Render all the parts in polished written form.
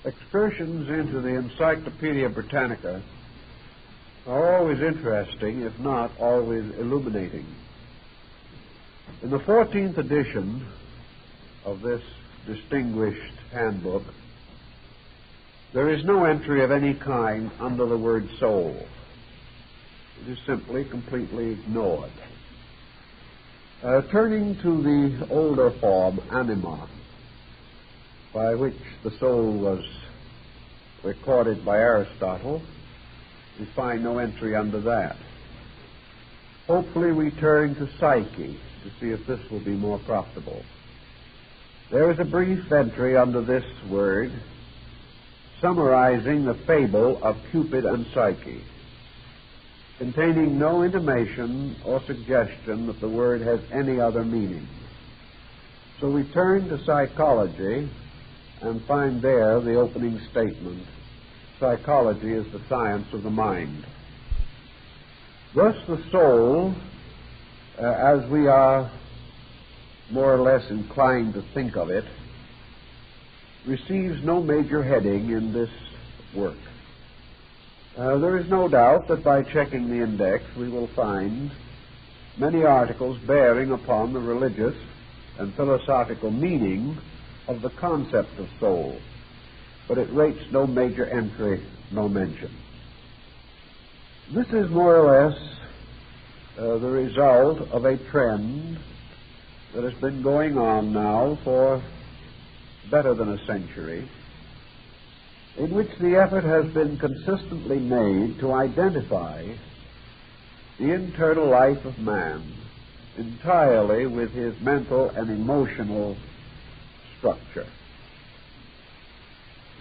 Excursions into the Encyclopedia Britannica are always interesting, if not always illuminating. In the 14th edition of this distinguished handbook, there is no entry of any kind under the word soul. It is simply completely ignored. Turning to the older form, anima, by which the soul was recorded by Aristotle, we find no entry under that. Hopefully we turn to psyche to see if this will be more profitable. There is a brief entry under this word summarizing the fable of Cupid and Psyche, containing no intimation or suggestion that the word has any other meaning. So we turn to psychology and find there the opening statement: psychology is the science of the mind. Thus the soul, as we are more or less inclined to think of it, receives no major heading in this work. There is no doubt that by checking the index we will find many articles bearing upon the religious and philosophical meaning of the concept of soul, but it rates no major entry, no mention. This is more or less the result of a trend that has been going on now for better than a century, in which the effort has been consistently made to identify the internal life of man entirely with his mental and emotional structure.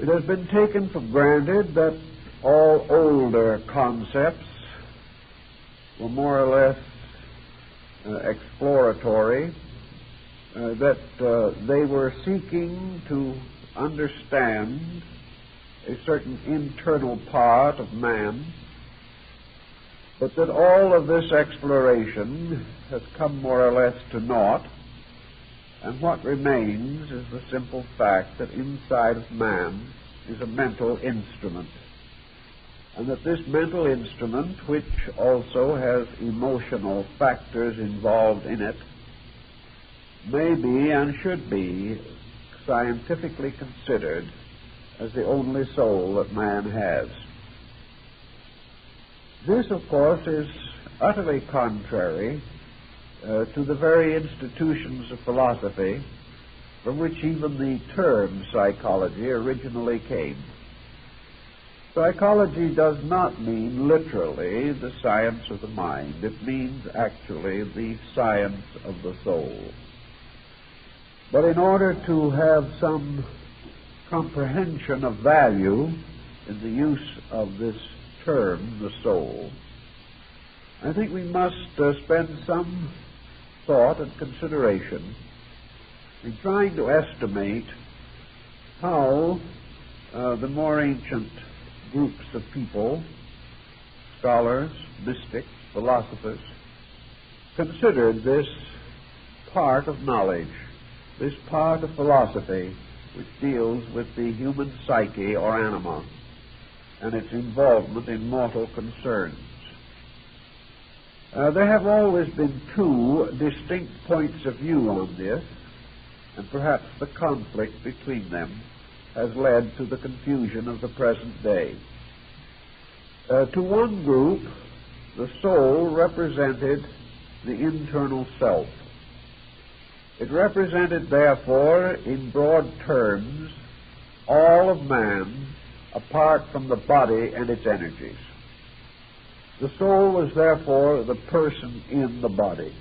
It has been taken for granted that all older concepts were more or less exploratory, that they were seeking to understand a certain internal part of man, but that all of this exploration has come more or less to naught, and what remains is the simple fact that inside of man is a mental instrument, and that this mental instrument, which also has emotional factors involved in it, may be and should be scientifically considered as the only soul that man has. This, of course, is utterly contrary to the very institutions of philosophy from which even the term psychology originally came. Psychology does not mean literally the science of the mind. It means actually the science of the soul. But in order to have some comprehension of value in the use of this term, the soul, I think we must spend some thought and consideration in trying to estimate how the more ancient groups of people, scholars, mystics, philosophers, considered this part of knowledge, this part of philosophy which deals with the human psyche or anima and its involvement in mortal concerns. There have always been two distinct points of view on this, and perhaps the conflict between them has led to the confusion of the present day. To one group, the soul represented the internal self. It represented, therefore, in broad terms, all of man apart from the body and its energies. The soul was therefore the person in the body.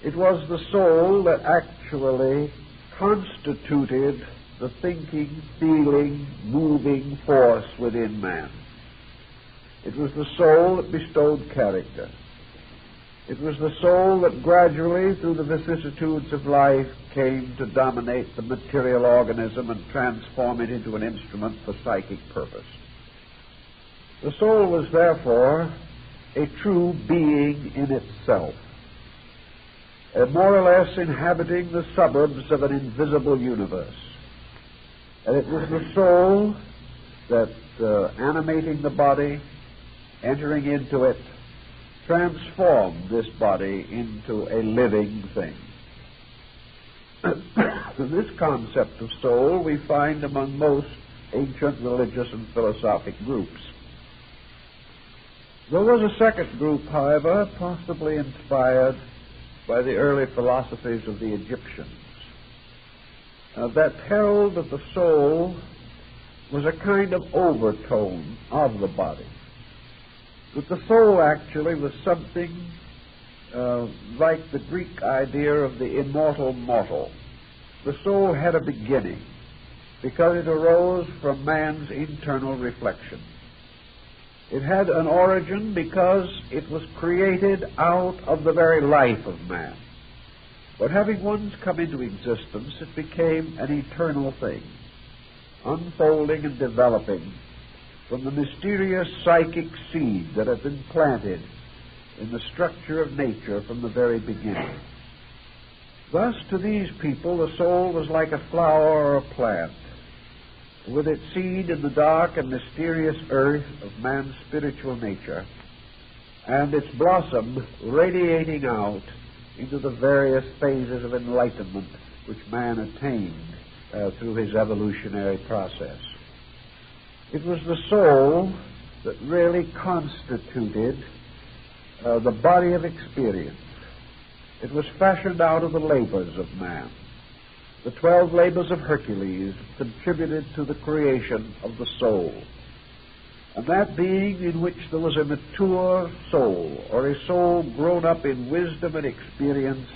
It was the soul that actually constituted the thinking, feeling, moving force within man. It was the soul that bestowed character. It was the soul that gradually, through the vicissitudes of life, came to dominate the material organism and transform it into an instrument for psychic purpose. The soul was therefore a true being in itself, more or less inhabiting the suburbs of an invisible universe. And it was the soul that, animating the body, entering into it, transformed this body into a living thing. This concept of soul we find among most ancient religious and philosophic groups. There was a second group, however, possibly inspired by the early philosophies of the Egyptians, that held that the soul was a kind of overtone of the body, that the soul actually was something like the Greek idea of the immortal mortal. The soul had a beginning because it arose from man's internal reflection. It had an origin because it was created out of the very life of man. But having once come into existence, it became an eternal thing, unfolding and developing from the mysterious psychic seed that had been planted in the structure of nature from the very beginning. Thus, to these people, the soul was like a flower or a plant, with its seed in the dark and mysterious earth of man's spiritual nature, and its blossom radiating out into the various phases of enlightenment which man attained through his evolutionary process. It was the soul that really constituted the body of experience. It was fashioned out of the labors of man. The 12 labors of Hercules contributed to the creation of the soul. And that being in which there was a mature soul, or a soul grown up in wisdom and experience,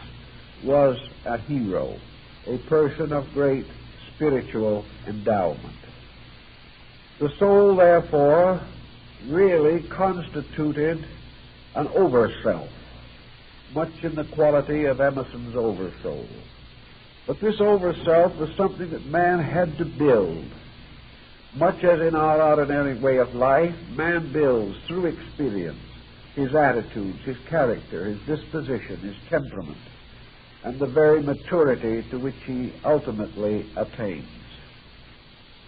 was a hero, a person of great spiritual endowment. The soul, therefore, really constituted an overself, much in the quality of Emerson's oversoul. But this overself was something that man had to build. Much as in our ordinary way of life, man builds through experience his attitudes, his character, his disposition, his temperament, and the very maturity to which he ultimately attains.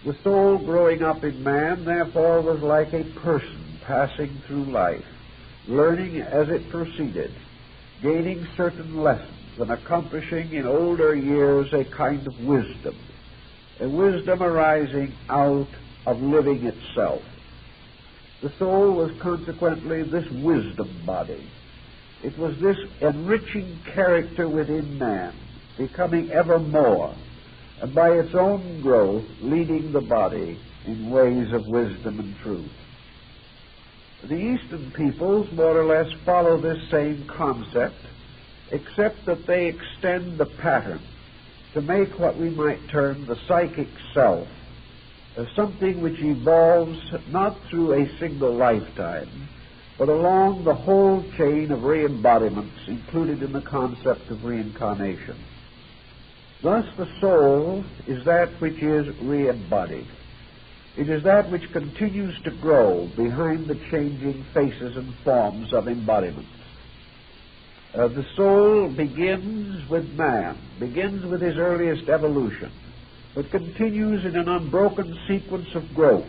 The soul growing up in man, therefore, was like a person passing through life, learning as it proceeded, gaining certain lessons, and accomplishing in older years a kind of wisdom, a wisdom arising out of living itself. The soul was consequently this wisdom body. It was this enriching character within man, becoming ever more, and by its own growth leading the body in ways of wisdom and truth. The Eastern peoples more or less follow this same concept, except that they extend the pattern to make what we might term the psychic self as something which evolves not through a single lifetime, but along the whole chain of re-embodiments included in the concept of reincarnation. Thus the soul is that which is re-embodied. It is that which continues to grow behind the changing faces and forms of embodiments. The soul begins with man, begins with his earliest evolution, but continues in an unbroken sequence of growth,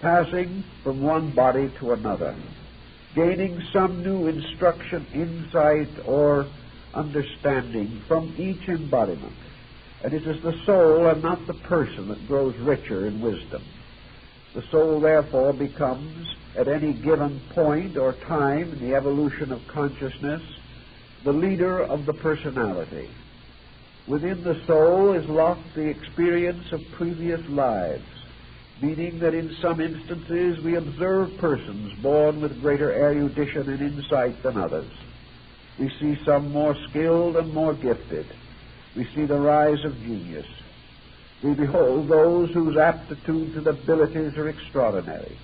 passing from one body to another, gaining some new instruction, insight, or understanding from each embodiment. And it is the soul and not the person that grows richer in wisdom. The soul, therefore, becomes, at any given point or time in the evolution of consciousness, the leader of the personality. Within the soul is locked the experience of previous lives, meaning that in some instances we observe persons born with greater erudition and insight than others. We see some more skilled and more gifted. We see the rise of genius. We behold those whose aptitudes and abilities are extraordinary.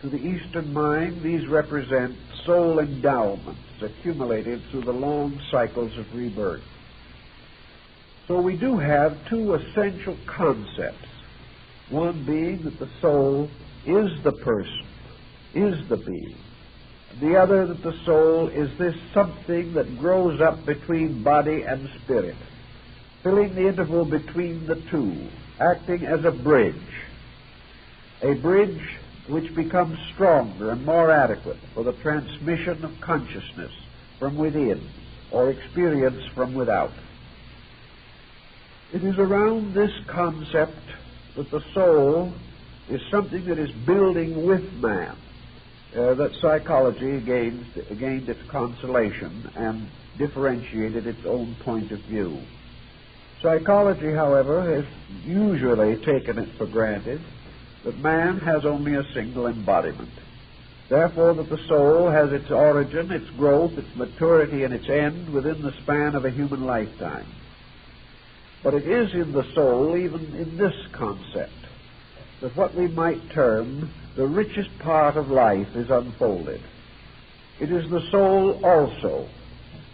To the Eastern mind, these represent soul endowments accumulated through the long cycles of rebirth. So we do have two essential concepts, one being that the soul is the person, is the being, the other that the soul is this something that grows up between body and spirit, filling the interval between the two acting as a bridge which becomes stronger and more adequate for the transmission of consciousness from within or experience from without. It is around this concept that the soul is something that is building with man that psychology gained its consolation and differentiated its own point of view. Psychology, however, has usually taken it for granted that man has only a single embodiment. Therefore, that the soul has its origin, its growth, its maturity, and its end within the span of a human lifetime. But it is in the soul, even in this concept, that what we might term the richest part of life is unfolded. It is the soul also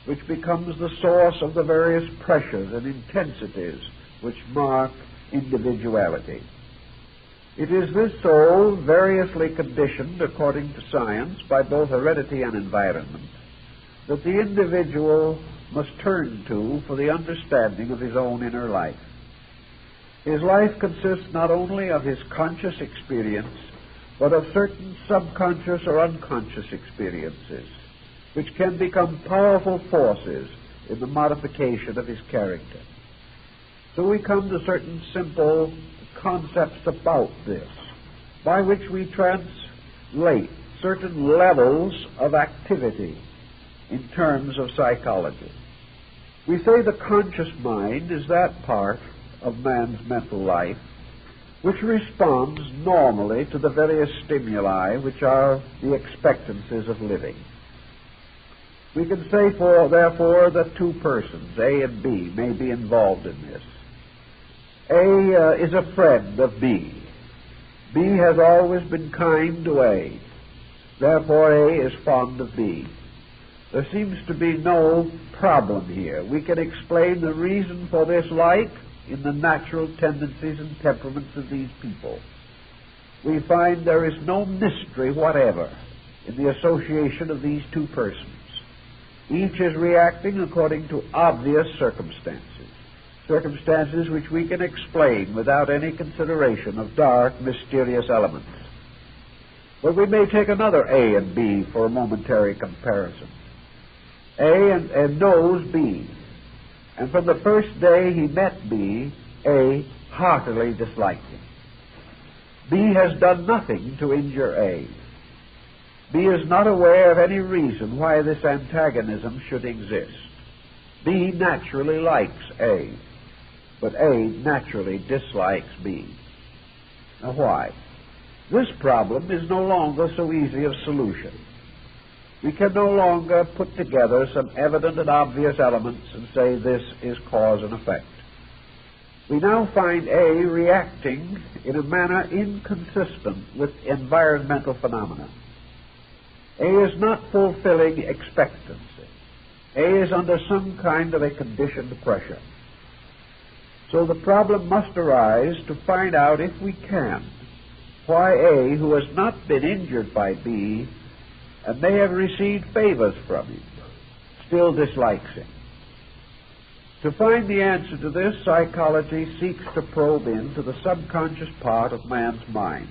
which becomes the source of the various pressures and intensities which mark individuality. It is this soul, variously conditioned according to science by both heredity and environment, that the individual must turn to for the understanding of his own inner life. His life consists not only of his conscious experience, but of certain subconscious or unconscious experiences, which can become powerful forces in the modification of his character. So we come to certain simple concepts about this, by which we translate certain levels of activity in terms of psychology. We say the conscious mind is that part of man's mental life which responds normally to the various stimuli which are the expectancies of living. We can say, therefore, that two persons, A and B, may be involved in this. A is a friend of B. B has always been kind to A. Therefore, A is fond of B. There seems to be no problem here. We can explain the reason for this like in the natural tendencies and temperaments of these people. We find there is no mystery whatever in the association of these two persons. Each is reacting according to obvious circumstances which we can explain without any consideration of dark, mysterious elements. But we may take another A and B for a momentary comparison. A knows B, and from the first day he met B, A heartily disliked him. B has done nothing to injure A. B is not aware of any reason why this antagonism should exist. B naturally likes A, but A naturally dislikes B. Now why? This problem is no longer so easy of solution. We can no longer put together some evident and obvious elements and say this is cause and effect. We now find A reacting in a manner inconsistent with environmental phenomena. A is not fulfilling expectancy. A is under some kind of a conditioned pressure. So the problem must arise to find out, if we can, why A, who has not been injured by B and may have received favors from him, still dislikes him. To find the answer to this, psychology seeks to probe into the subconscious part of man's mind.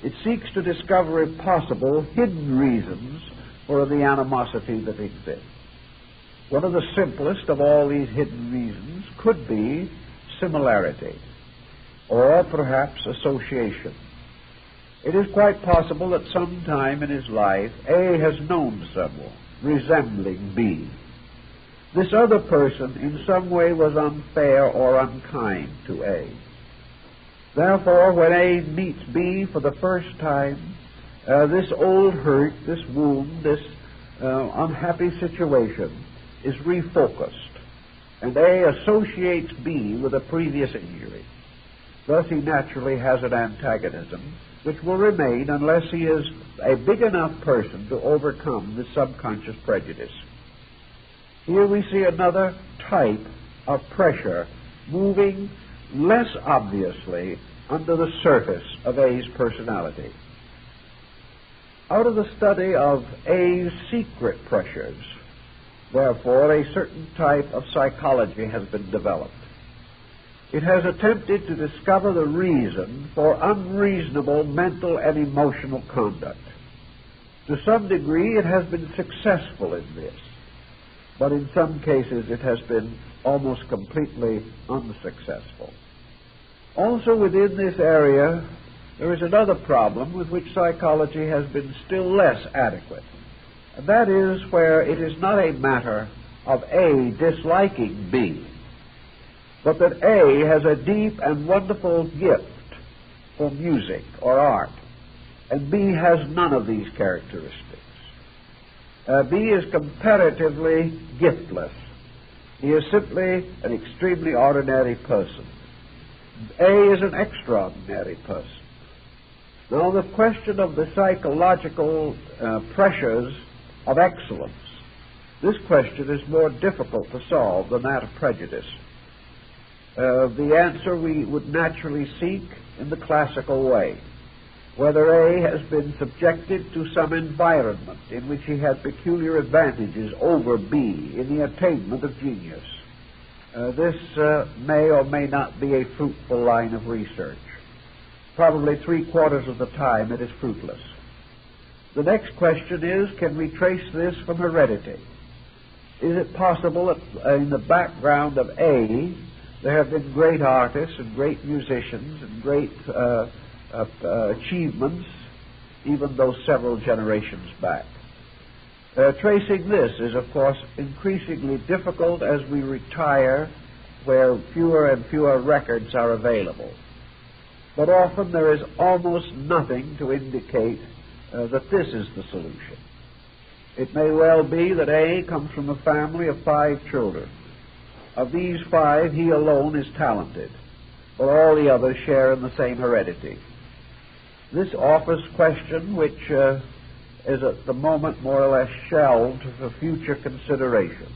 It seeks to discover, if possible, hidden reasons for the animosity that exists. One of the simplest of all these hidden reasons could be similarity, or perhaps association. It is quite possible that sometime in his life A has known someone resembling B. This other person in some way was unfair or unkind to A. Therefore, when A meets B for the first time, this old hurt, this wound, this unhappy situation is refocused, and A associates B with a previous injury. Thus he naturally has an antagonism which will remain unless he is a big enough person to overcome the subconscious prejudice. Here we see another type of pressure moving less obviously under the surface of A's personality. Out of the study of A's secret pressures, therefore, a certain type of psychology has been developed. It has attempted to discover the reason for unreasonable mental and emotional conduct. To some degree, it has been successful in this, but in some cases it has been almost completely unsuccessful. Also within this area, there is another problem with which psychology has been still less adequate, and that is where it is not a matter of A disliking B, but that A has a deep and wonderful gift for music or art, and B has none of these characteristics. B is comparatively giftless. He is simply an extremely ordinary person. A is an extraordinary person. Now, the question of the psychological pressures of excellence, this question is more difficult to solve than that of prejudice. The answer we would naturally seek in the classical way, whether A has been subjected to some environment in which he had peculiar advantages over B in the attainment of genius. This may or may not be a fruitful line of research. Probably 3/4 of the time it is fruitless. The next question is, can we trace this from heredity? Is it possible that in the background of A there have been great artists and great musicians and great achievements, even though several generations back? Tracing this is, of course, increasingly difficult as we retire where fewer and fewer records are available. But often there is almost nothing to indicate that this is the solution. It may well be that A comes from a family of 5 children. Of these 5, he alone is talented, but all the others share in the same heredity. This offers question which is at the moment more or less shelved for future consideration.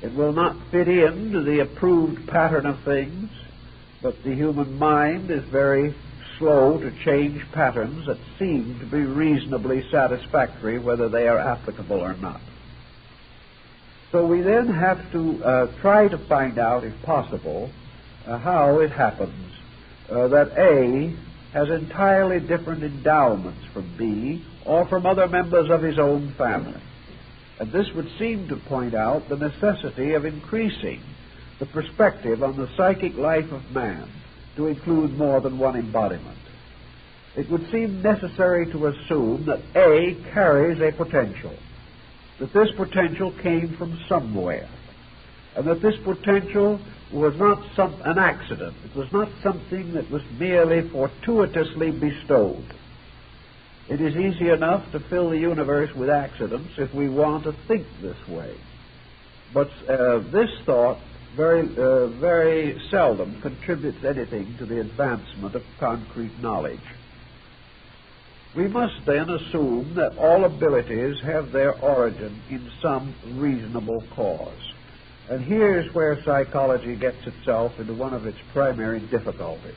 It will not fit into the approved pattern of things, but the human mind is very slow to change patterns that seem to be reasonably satisfactory, whether they are applicable or not. So we then have to try to find out, if possible, how it happens that A has entirely different endowments from B or from other members of his own family. And this would seem to point out the necessity of increasing the perspective on the psychic life of man to include more than one embodiment. It would seem necessary to assume that A carries a potential, that this potential came from somewhere, and that this potential was not an accident. It was not something that was merely fortuitously bestowed. It is easy enough to fill the universe with accidents if we want to think this way. But this thought very seldom contributes anything to the advancement of concrete knowledge. We must then assume that all abilities have their origin in some reasonable cause. And here's where psychology gets itself into one of its primary difficulties.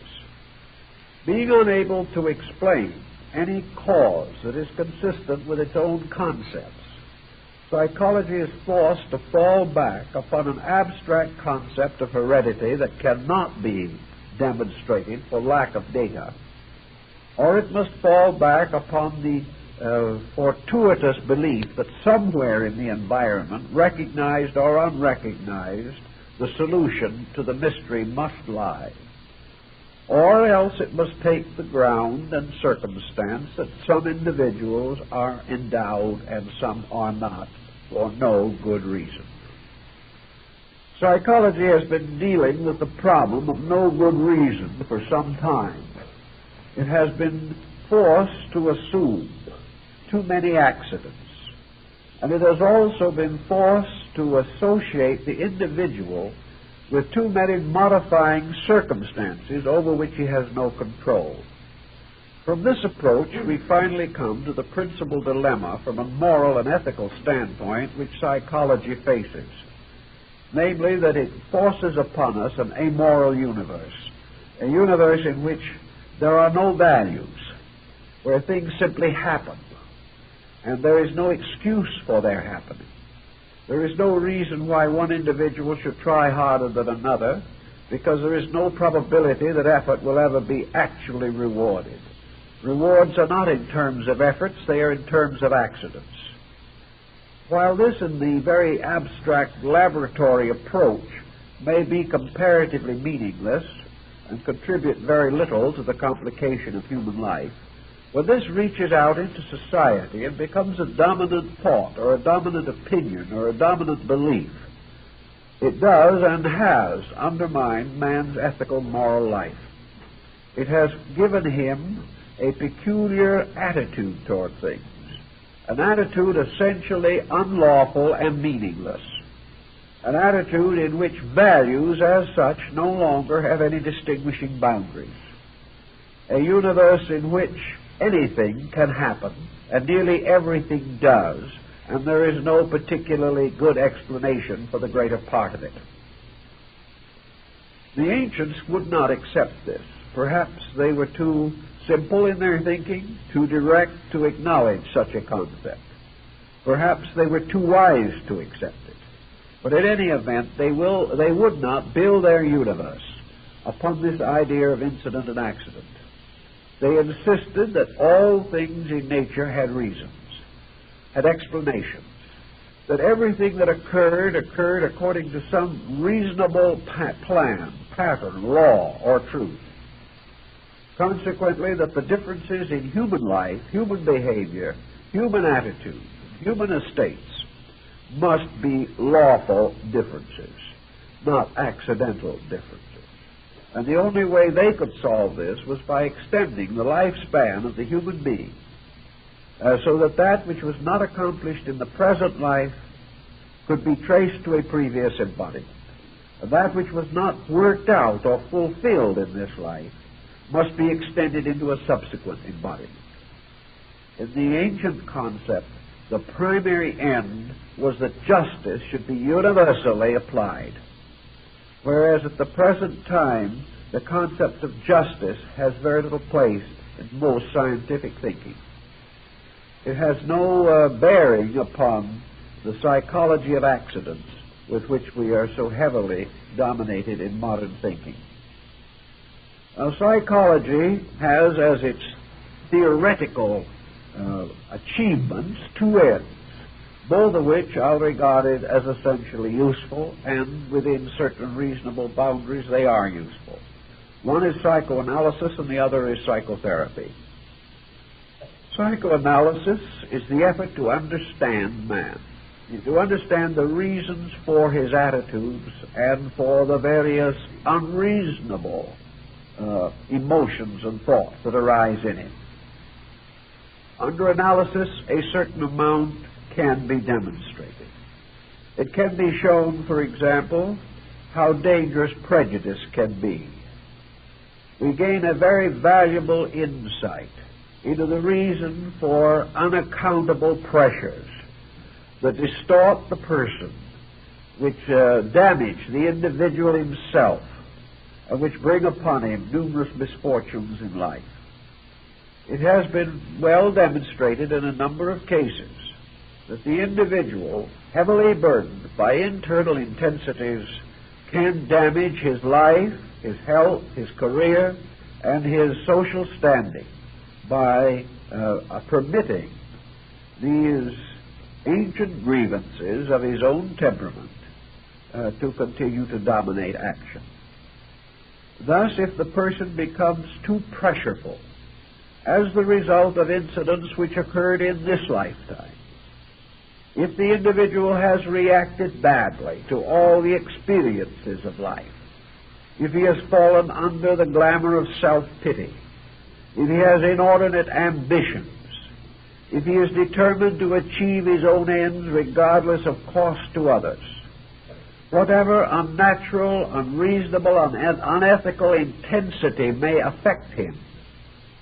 Being unable to explain any cause that is consistent with its own concepts, psychology is forced to fall back upon an abstract concept of heredity that cannot be demonstrated for lack of data, or it must fall back upon the fortuitous belief that somewhere in the environment, recognized or unrecognized, the solution to the mystery must lie. Or else it must take the ground and circumstance that some individuals are endowed and some are not, for no good reason. Psychology has been dealing with the problem of no good reason for some time. It has been forced to assume too many accidents, and it has also been forced to associate the individual with too many modifying circumstances over which he has no control. From this approach, we finally come to the principal dilemma from a moral and ethical standpoint which psychology faces, namely that it forces upon us an amoral universe, a universe in which there are no values, where things simply happen, and there is no excuse for their happening. There is no reason why one individual should try harder than another, because there is no probability that effort will ever be actually rewarded. Rewards are not in terms of efforts, they are in terms of accidents. While this in the very abstract laboratory approach may be comparatively meaningless and contribute very little to the complication of human life, when this reaches out into society and becomes a dominant thought or a dominant opinion or a dominant belief, it does and has undermined man's ethical moral life. It has given him a peculiar attitude toward things, an attitude essentially unlawful and meaningless, an attitude in which values as such no longer have any distinguishing boundaries, a universe in which anything can happen and nearly everything does, and there is no particularly good explanation for the greater part of it. The ancients would not accept this. Perhaps they were too simple in their thinking, too direct to acknowledge such a concept. Perhaps they were too wise to accept it. But in any event, they would not build their universe upon this idea of incident and accident. They insisted that all things in nature had reasons, had explanations, that everything that occurred according to some reasonable plan, pattern, law, or truth. Consequently, that the differences in human life, human behavior, human attitudes, human estates must be lawful differences, not accidental differences. And the only way they could solve this was by extending the lifespan of the human being, so that that which was not accomplished in the present life could be traced to a previous embodiment. And that which was not worked out or fulfilled in this life must be extended into a subsequent embodiment. In the ancient concept, the primary end was that justice should be universally applied, whereas at the present time, the concept of justice has very little place in most scientific thinking. It has no bearing upon the psychology of accidents with which we are so heavily dominated in modern thinking. Now, psychology has as its theoretical achievements two ends, both of which are regarded as essentially useful, and within certain reasonable boundaries they are useful. One is psychoanalysis and the other is psychotherapy. Psychoanalysis is the effort to understand man, to understand the reasons for his attitudes and for the various unreasonable emotions and thoughts that arise in him. Under analysis, a certain amount can be demonstrated. It can be shown, for example, how dangerous prejudice can be. We gain a very valuable insight into the reason for unaccountable pressures that distort the person, which damage the individual himself, and which bring upon him numerous misfortunes in life. It has been well demonstrated in a number of cases that the individual, heavily burdened by internal intensities, can damage his life, his health, his career, and his social standing by permitting these ancient grievances of his own temperament to continue to dominate action. Thus, if the person becomes too pressureful as the result of incidents which occurred in this lifetime, if the individual has reacted badly to all the experiences of life, if he has fallen under the glamour of self-pity, if he has inordinate ambitions, if he is determined to achieve his own ends regardless of cost to others, whatever unnatural, unreasonable, unethical intensity may affect him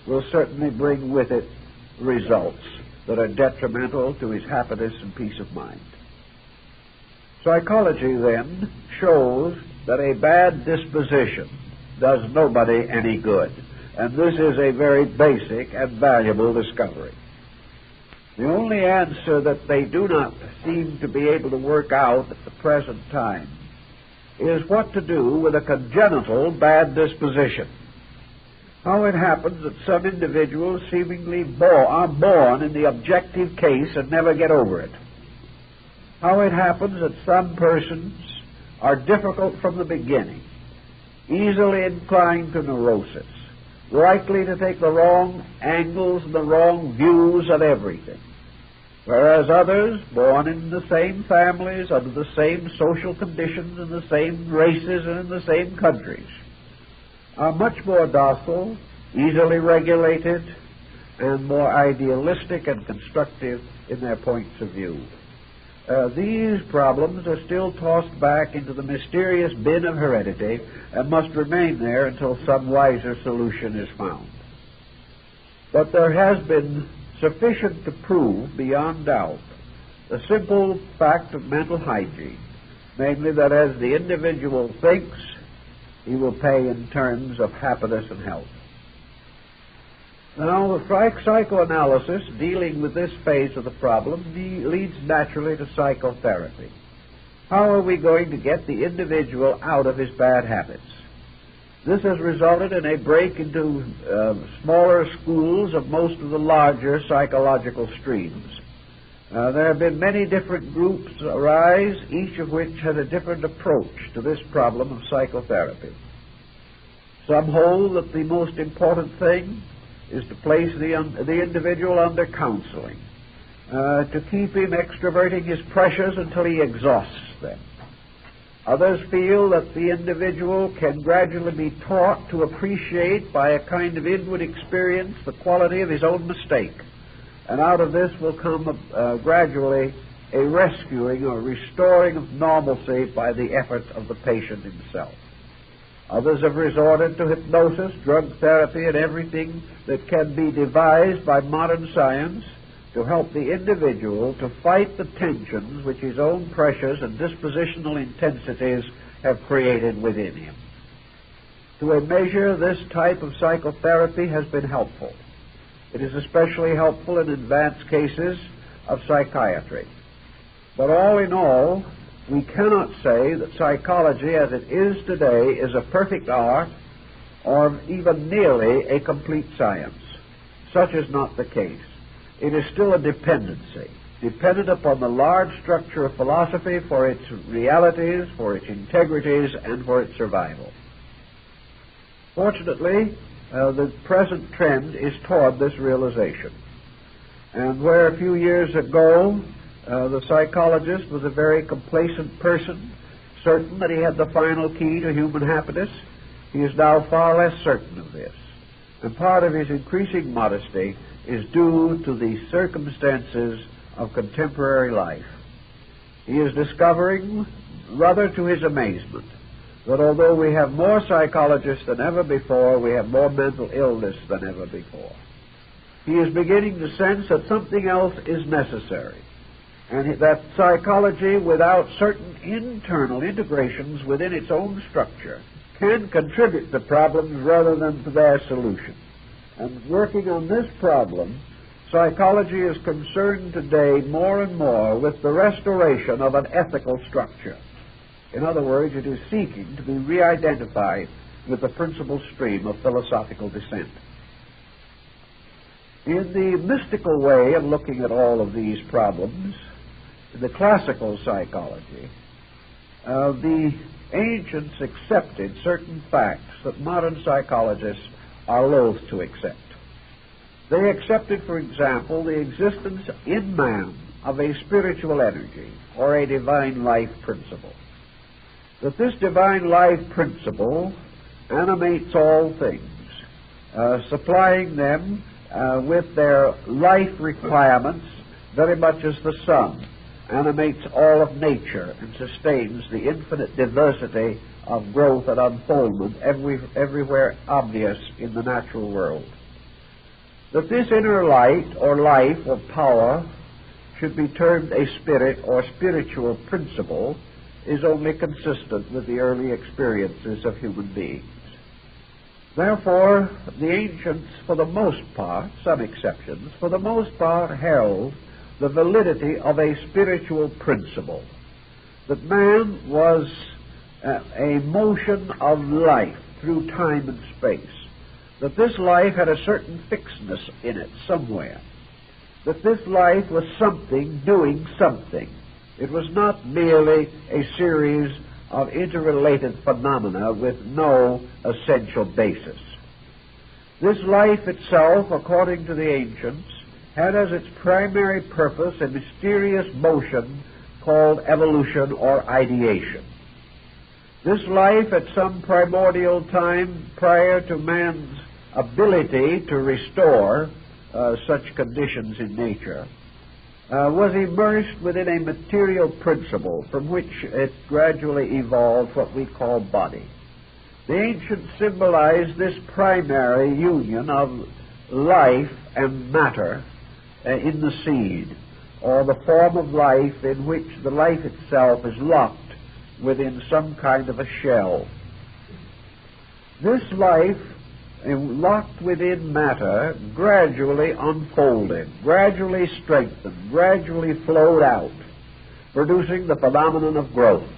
will certainly bring with it results that are detrimental to his happiness and peace of mind. Psychology, then, shows that a bad disposition does nobody any good, and this is a very basic and valuable discovery. The only answer that they do not seem to be able to work out at the present time is what to do with a congenital bad disposition. How it happens that some individuals seemingly are born in the objective case and never get over it. How it happens that some persons are difficult from the beginning, easily inclined to neurosis, likely to take the wrong angles and the wrong views of everything, whereas others, born in the same families, under the same social conditions, in the same races, and in the same countries, are much more docile, easily regulated, and more idealistic and constructive in their points of view. These problems are still tossed back into the mysterious bin of heredity and must remain there until some wiser solution is found. But there has been sufficient to prove beyond doubt the simple fact of mental hygiene, namely that as the individual thinks, he will pay in terms of happiness and health. Now, the psychoanalysis dealing with this phase of the problem leads naturally to psychotherapy. How are we going to get the individual out of his bad habits? This has resulted in a break into smaller schools of most of the larger psychological streams. There have been many different groups arise, each of which has a different approach to this problem of psychotherapy. Some hold that the most important thing is to place the individual under counseling, to keep him extroverting his pressures until he exhausts them. Others feel that the individual can gradually be taught to appreciate by a kind of inward experience the quality of his own mistake, and out of this will come gradually a rescuing or restoring of normalcy by the effort of the patient himself. Others have resorted to hypnosis, drug therapy, and everything that can be devised by modern science to help the individual to fight the tensions which his own pressures and dispositional intensities have created within him. To a measure, this type of psychotherapy has been helpful. It is especially helpful in advanced cases of psychiatry. But all in all, we cannot say that psychology as it is today is a perfect art or even nearly a complete science. Such is not the case. It is still a dependency, dependent upon the large structure of philosophy for its realities, for its integrities, and for its survival. Fortunately, the present trend is toward this realization. And where a few years ago the psychologist was a very complacent person, certain that he had the final key to human happiness, he is now far less certain of this. And part of his increasing modesty is due to the circumstances of contemporary life. He is discovering, rather to his amazement, that although we have more psychologists than ever before, we have more mental illness than ever before. He is beginning to sense that something else is necessary, and that psychology, without certain internal integrations within its own structure, can contribute to problems rather than to their solution. And working on this problem, psychology is concerned today more and more with the restoration of an ethical structure. In other words, it is seeking to be re-identified with the principal stream of philosophical descent. In the mystical way of looking at all of these problems, in the classical psychology, the ancients accepted certain facts that modern psychologists are loath to accept. They accepted, for example, the existence in man of a spiritual energy or a divine life principle. That this divine life principle animates all things, supplying them with their life requirements very much as the sun animates all of nature and sustains the infinite diversity of growth and unfoldment everywhere obvious in the natural world. That this inner light or life or power should be termed a spirit or spiritual principle is only consistent with the early experiences of human beings. Therefore, the ancients, for the most part, some exceptions, for the most part held the validity of a spiritual principle, that man was a motion of life through time and space, that this life had a certain fixedness in it somewhere, that this life was something doing something. It was not merely a series of interrelated phenomena with no essential basis. This life itself, according to the ancients, had as its primary purpose a mysterious motion called evolution or ideation. This life, at some primordial time prior to man's ability to restore such conditions in nature, was immersed within a material principle from which it gradually evolved what we call body. The ancients symbolized this primary union of life and matter in the seed, or the form of life in which the life itself is locked within some kind of a shell. This life, locked within matter, gradually unfolded, gradually strengthened, gradually flowed out, producing the phenomenon of growth.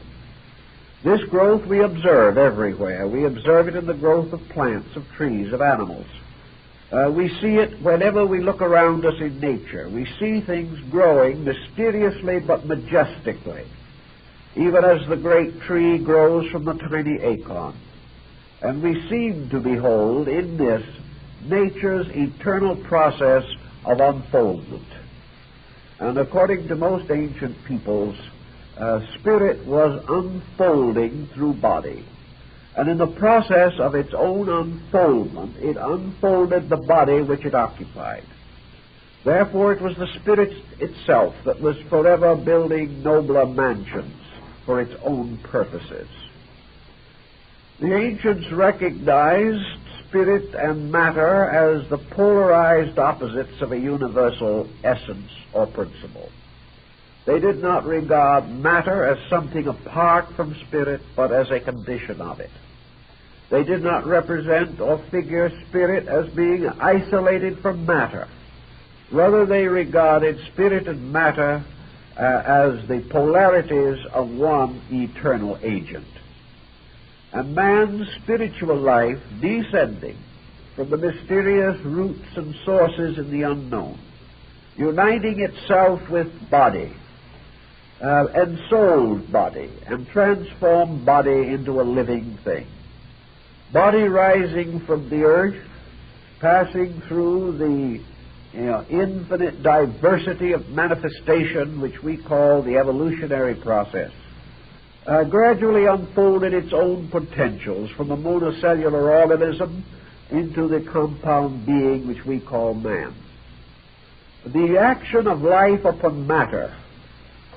This growth we observe everywhere. We observe it in the growth of plants, of trees, of animals. We see it whenever we look around us in nature. We see things growing mysteriously but majestically, even as the great tree grows from the tiny acorn. And we seem to behold in this nature's eternal process of unfoldment. And according to most ancient peoples, spirit was unfolding through body. And in the process of its own unfoldment, it unfolded the body which it occupied. Therefore, it was the spirit itself that was forever building nobler mansions for its own purposes. The ancients recognized spirit and matter as the polarized opposites of a universal essence or principle. They did not regard matter as something apart from spirit, but as a condition of it. They did not represent or figure spirit as being isolated from matter. Rather, they regarded spirit and matter as the polarities of one eternal agent. And man's spiritual life, descending from the mysterious roots and sources in the unknown, uniting itself with body, ensouled body, and transformed body into a living thing. Body rising from the earth, passing through the infinite diversity of manifestation which we call the evolutionary process, gradually unfolded its own potentials from a monocellular organism into the compound being which we call man. The action of life upon matter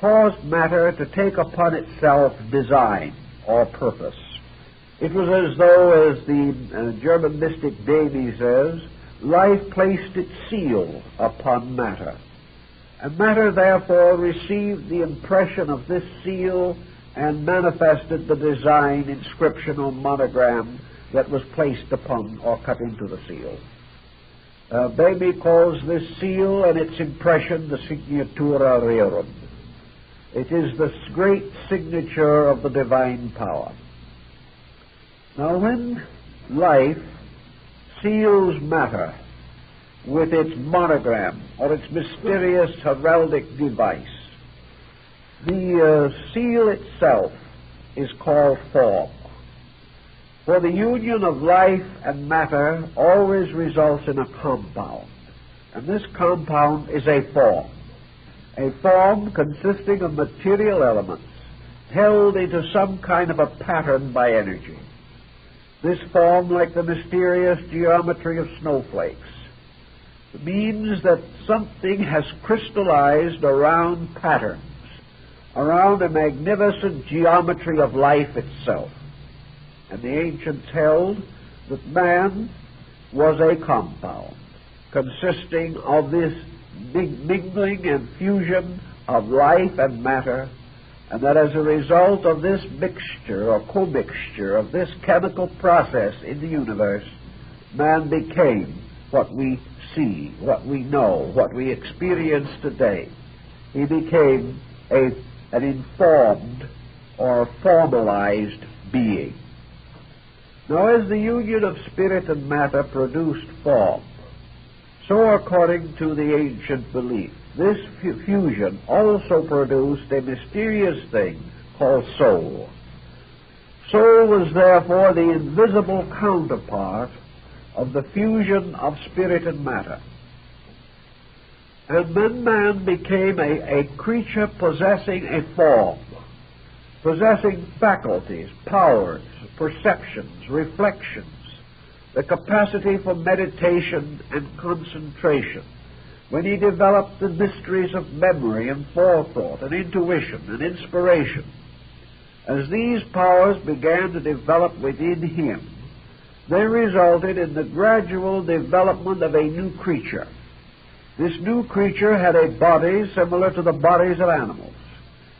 caused matter to take upon itself design or purpose. It was as though, as the German mystic Davy says, life placed its seal upon matter. And matter therefore received the impression of this seal and manifested the design, inscription, or monogram that was placed upon or cut into the seal. Davy calls this seal and its impression the signatura rerum. It is the great signature of the divine power. Now, when life seals matter with its monogram or its mysterious heraldic device, the seal itself is called form. For the union of life and matter always results in a compound, and this compound is a form consisting of material elements held into some kind of a pattern by energy. This form, like the mysterious geometry of snowflakes, means that something has crystallized around patterns, around a magnificent geometry of life itself. And the ancients held that man was a compound consisting of this mingling and fusion of life and matter, and that as a result of this mixture or commixture of this chemical process in the universe, man became what we see, what we know, what we experience today. He became an informed or formalized being. Now, as the union of spirit and matter produced form, so according to the ancient belief, this fusion also produced a mysterious thing called soul. Soul was therefore the invisible counterpart of the fusion of spirit and matter. And then man became a creature possessing a form, possessing faculties, powers, perceptions, reflections, the capacity for meditation and concentration. When he developed the mysteries of memory and forethought and intuition and inspiration, as these powers began to develop within him, they resulted in the gradual development of a new creature. This new creature had a body similar to the bodies of animals.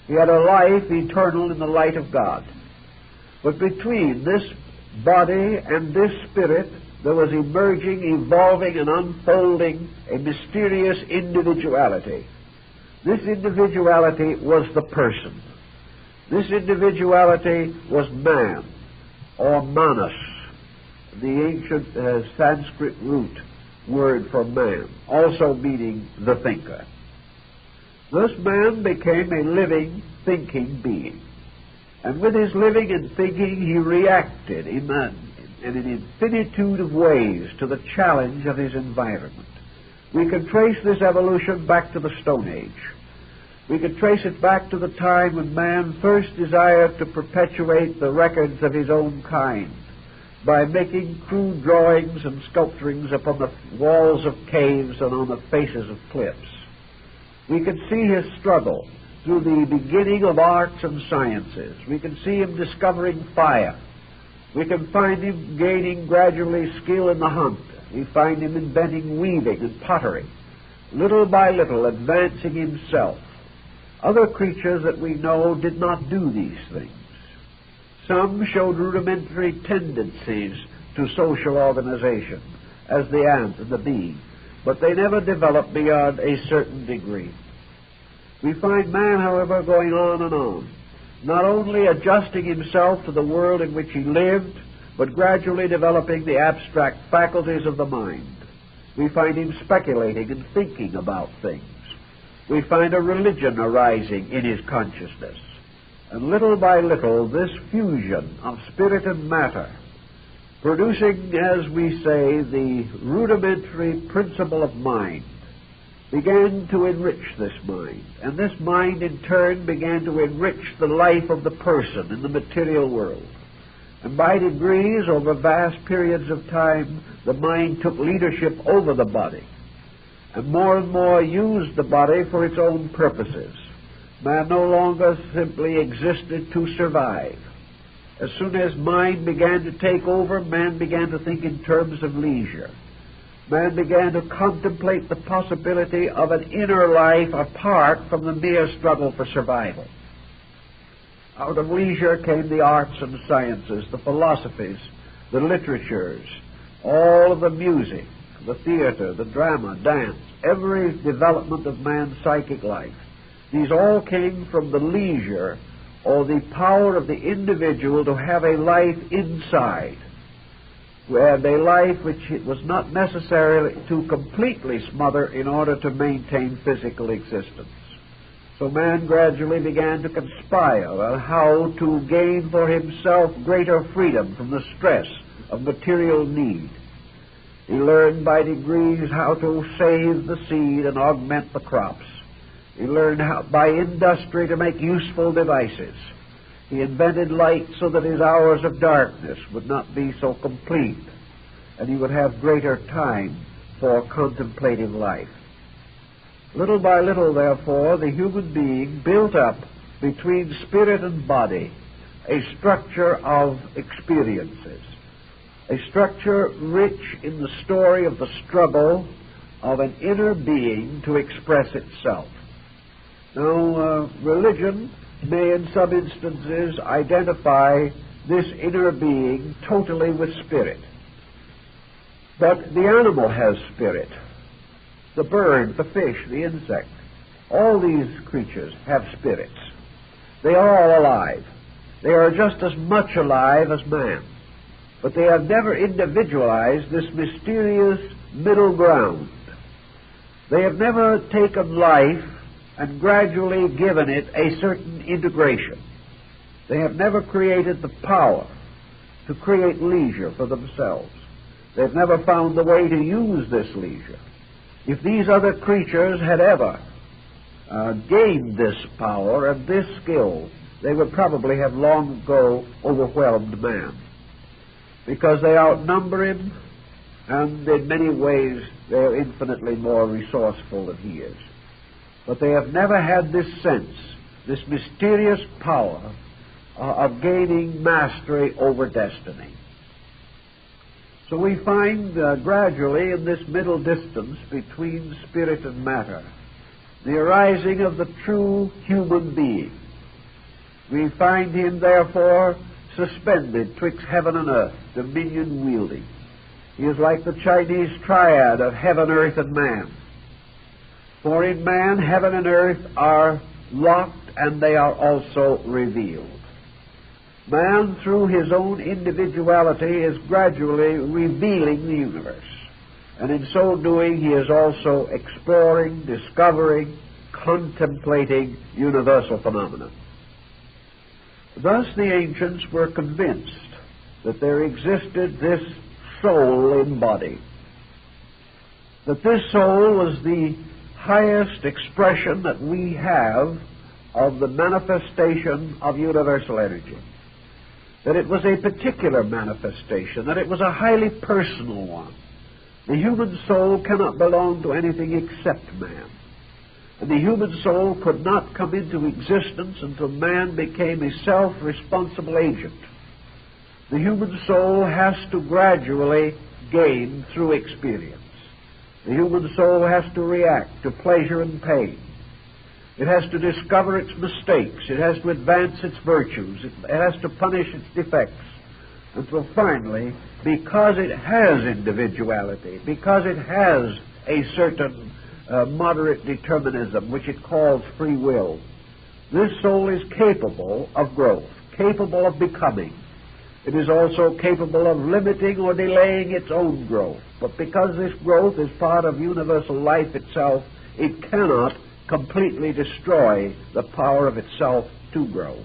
He had a life eternal in the light of God. But between this body and this spirit, there was emerging, evolving, and unfolding a mysterious individuality. This individuality was the person. This individuality was man, or manas, the ancient Sanskrit root word for man, also meaning the thinker. Thus man became a living, thinking being. And with his living and thinking, he reacted in an infinitude of ways to the challenge of his environment. We can trace this evolution back to the Stone Age. We can trace it back to the time when man first desired to perpetuate the records of his own kind by making crude drawings and sculpturings upon the walls of caves and on the faces of cliffs. We can see his struggle through the beginning of arts and sciences. We can see him discovering fire. We can find him gaining gradually skill in the hunt. We find him inventing weaving and pottery, little by little advancing himself. Other creatures that we know did not do these things. Some showed rudimentary tendencies to social organization, as the ant and the bee, but they never developed beyond a certain degree. We find man, however, going on and on, not only adjusting himself to the world in which he lived, but gradually developing the abstract faculties of the mind. We find him speculating and thinking about things. We find a religion arising in his consciousness. And little by little, this fusion of spirit and matter, producing, as we say, the rudimentary principle of mind, began to enrich this mind. And this mind, in turn, began to enrich the life of the person in the material world. And by degrees, over vast periods of time, the mind took leadership over the body, and more used the body for its own purposes. Man no longer simply existed to survive. As soon as mind began to take over, man began to think in terms of leisure. Man began to contemplate the possibility of an inner life apart from the mere struggle for survival. Out of leisure came the arts and sciences, the philosophies, the literatures, all of the music, the theater, the drama, dance, every development of man's psychic life. These all came from the leisure or the power of the individual to have a life inside, and a life which it was not necessary to completely smother in order to maintain physical existence. So man gradually began to conspire on how to gain for himself greater freedom from the stress of material need. He learned by degrees how to save the seed and augment the crops. He learned how, by industry, to make useful devices. He invented light so that his hours of darkness would not be so complete, and he would have greater time for contemplative life. Little by little, therefore, the human being built up between spirit and body a structure of experiences, a structure rich in the story of the struggle of an inner being to express itself. Now, religion may in some instances identify this inner being totally with spirit. But the animal has spirit. The bird, the fish, the insect, all these creatures have spirits. They are all alive. They are just as much alive as man. But they have never individualized this mysterious middle ground. They have never taken life and gradually given it a certain integration. They have never created the power to create leisure for themselves. They've never found the way to use this leisure. If these other creatures had ever gained this power and this skill, they would probably have long ago overwhelmed man, because they outnumber him, and in many ways they are infinitely more resourceful than he is. But they have never had this sense, this mysterious power of gaining mastery over destiny. So we find gradually in this middle distance between spirit and matter the arising of the true human being. We find him therefore suspended twixt heaven and earth, dominion wielding. He is like the Chinese triad of heaven, earth, and man. For in man, heaven and earth are locked, and they are also revealed. Man, through his own individuality, is gradually revealing the universe. And in so doing, he is also exploring, discovering, contemplating universal phenomena. Thus the ancients were convinced that there existed this soul in body, that this soul was the highest expression that we have of the manifestation of universal energy, that it was a particular manifestation, that it was a highly personal one. The human soul cannot belong to anything except man. And the human soul could not come into existence until man became a self-responsible agent. The human soul has to gradually gain through experience. The human soul has to react to pleasure and pain. It has to discover its mistakes. It has to advance its virtues. It has to punish its defects, until finally, because it has individuality, because it has a certain moderate determinism, which it calls free will, this soul is capable of growth, capable of becoming. It is also capable of limiting or delaying its own growth. But because this growth is part of universal life itself, it cannot completely destroy the power of itself to grow.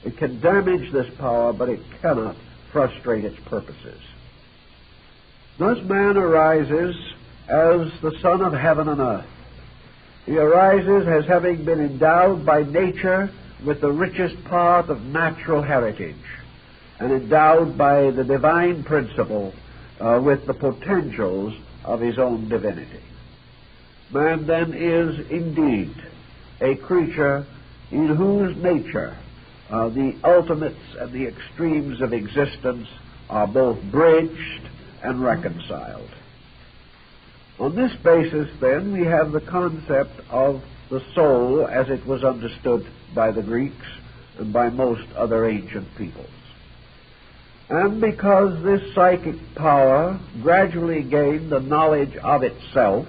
It can damage this power, but it cannot frustrate its purposes. Thus man arises as the Son of heaven and earth. He arises as having been endowed by nature with the richest part of natural heritage, and endowed by the divine principle with the potentials of his own divinity. Man then is indeed a creature in whose nature the ultimates and the extremes of existence are both bridged and reconciled. On this basis, then, we have the concept of the soul as it was understood by the Greeks and by most other ancient peoples. And because this psychic power gradually gained the knowledge of itself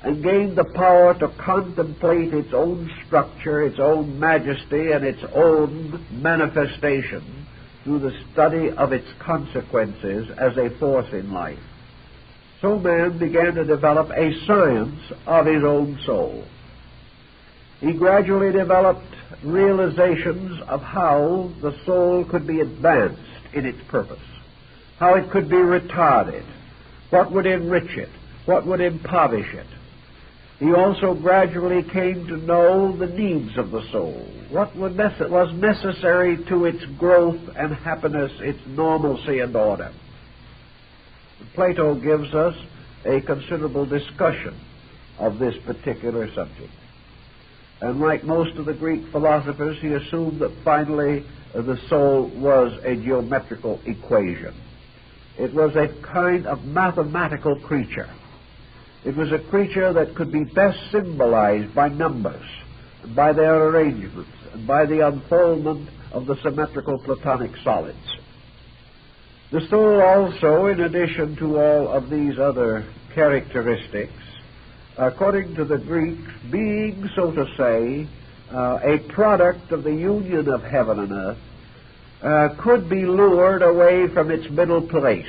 and gained the power to contemplate its own structure, its own majesty, and its own manifestation through the study of its consequences as a force in life, so man began to develop a science of his own soul. He gradually developed realizations of how the soul could be advanced in its purpose, how it could be retarded, what would enrich it, what would impoverish it. He also gradually came to know the needs of the soul, what was necessary to its growth and happiness, its normalcy and order. Plato gives us a considerable discussion of this particular subject. And like most of the Greek philosophers, he assumed that finally the soul was a geometrical equation. It was a kind of mathematical creature. It was a creature that could be best symbolized by numbers, and by their arrangements, and by the unfoldment of the symmetrical Platonic solids. The soul also, in addition to all of these other characteristics, according to the Greeks, being, so to say, a product of the union of heaven and earth, could be lured away from its middle place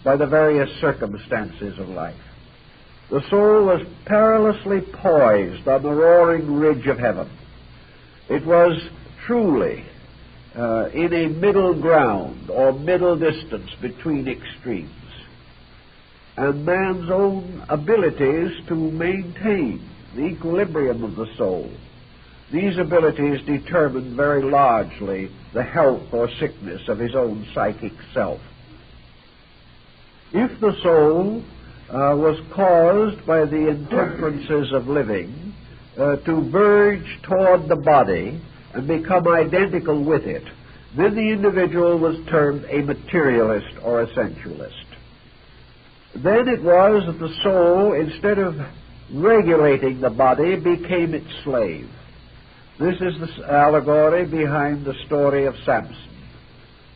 by the various circumstances of life. The soul was perilously poised on the roaring ridge of heaven. It was truly in a middle ground or middle distance between extremes. And man's own abilities to maintain the equilibrium of the soul, these abilities determine very largely the health or sickness of his own psychic self. If the soul was caused by the intemperances of living to verge toward the body and become identical with it, then the individual was termed a materialist or a sensualist. Then it was that the soul, instead of regulating the body, became its slave. This is the allegory behind the story of Samson,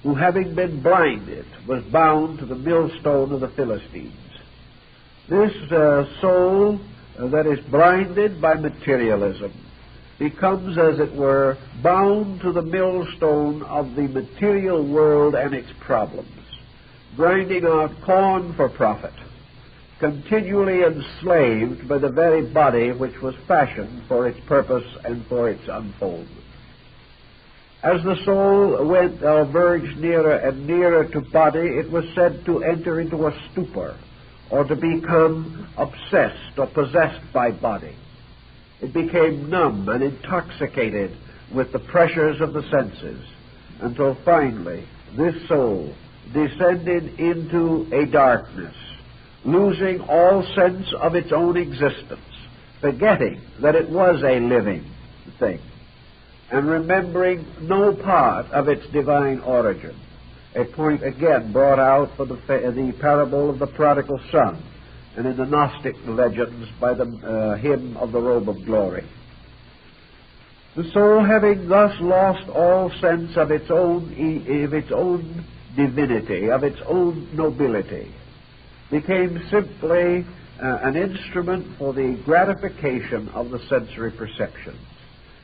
who, having been blinded, was bound to the millstone of the Philistines. This soul that is blinded by materialism becomes, as it were, bound to the millstone of the material world and its problems, grinding out corn for profit, continually enslaved by the very body which was fashioned for its purpose and for its unfoldment. As the soul went or verged nearer and nearer to body, it was said to enter into a stupor, or to become obsessed or possessed by body. It became numb and intoxicated with the pressures of the senses, until finally this soul descended into a darkness, losing all sense of its own existence, forgetting that it was a living thing, and remembering no part of its divine origin, a point again brought out for the parable of the prodigal son, and in the Gnostic legends by the hymn of the robe of glory. The soul, having thus lost all sense of its own divinity, of its own nobility, became simply an instrument for the gratification of the sensory perceptions.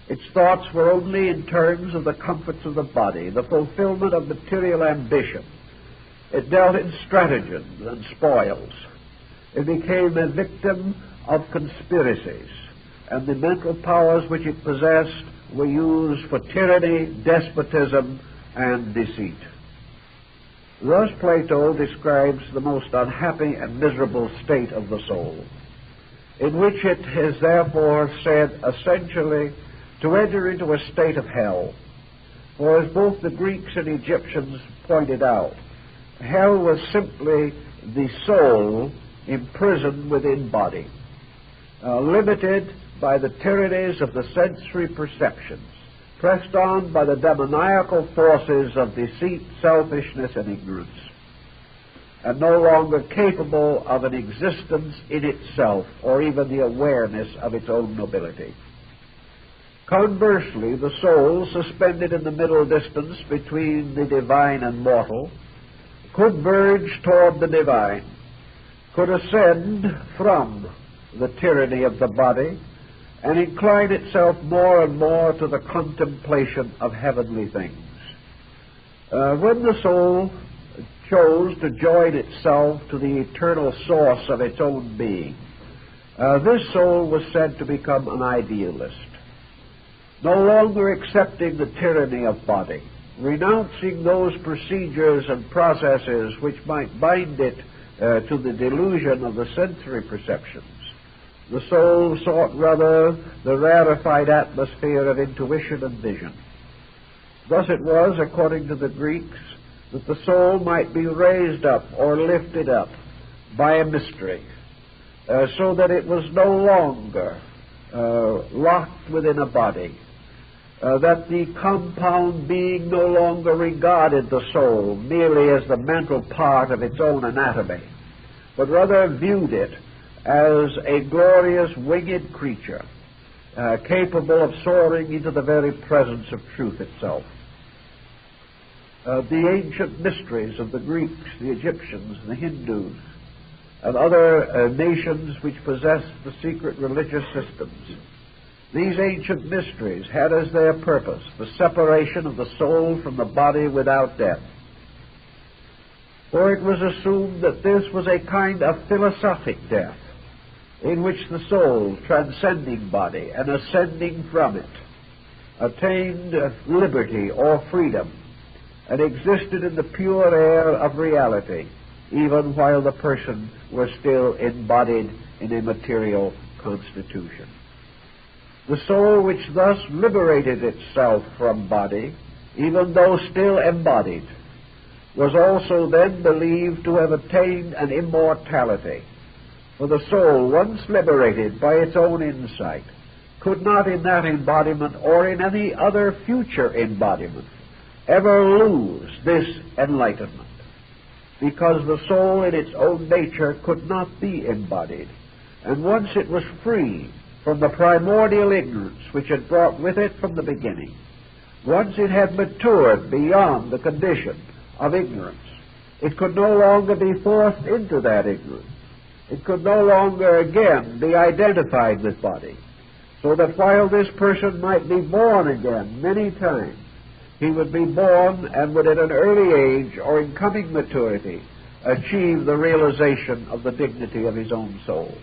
Its thoughts were only in terms of the comforts of the body, the fulfillment of material ambition. It dealt in stratagems and spoils. It became a victim of conspiracies, and the mental powers which it possessed were used for tyranny, despotism, and deceit. Thus Plato describes the most unhappy and miserable state of the soul, in which it is therefore said essentially to enter into a state of hell. For as both the Greeks and Egyptians pointed out, hell was simply the soul imprisoned within body, limited by the tyrannies of the sensory perceptions, pressed on by the demoniacal forces of deceit, selfishness, and ignorance, and no longer capable of an existence in itself or even the awareness of its own nobility. Conversely, the soul, suspended in the middle distance between the divine and mortal, could verge toward the divine, could ascend from the tyranny of the body, and incline itself more and more to the contemplation of heavenly things. When the soul chose to join itself to the eternal source of its own being, this soul was said to become an idealist, no longer accepting the tyranny of body, renouncing those procedures and processes which might bind it to the delusion of the sensory perceptions. The soul sought rather the rarefied atmosphere of intuition and vision. Thus it was, according to the Greeks, that the soul might be raised up or lifted up by a mystery, so that it was no longer locked within a body, that the compound being no longer regarded the soul merely as the mental part of its own anatomy, but rather viewed it as a glorious winged creature, capable of soaring into the very presence of truth itself. The ancient mysteries of the Greeks, the Egyptians, the Hindus, and other nations which possessed the secret religious systems These ancient mysteries had as their purpose the separation of the soul from the body without death. For it was assumed that this was a kind of philosophic death, in which the soul, transcending body and ascending from it, attained liberty or freedom and existed in the pure air of reality, even while the person was still embodied in a material constitution. The soul which thus liberated itself from body, even though still embodied, was also then believed to have attained an immortality. For the soul, once liberated by its own insight, could not in that embodiment or in any other future embodiment ever lose this enlightenment, because the soul in its own nature could not be embodied, and once it was free from the primordial ignorance which had brought with it from the beginning, once it had matured beyond the condition of ignorance, it could no longer be forced into that ignorance. It could no longer again be identified with body, so that while this person might be born again many times, he would be born and would at an early age or in coming maturity achieve the realization of the dignity of his own soul.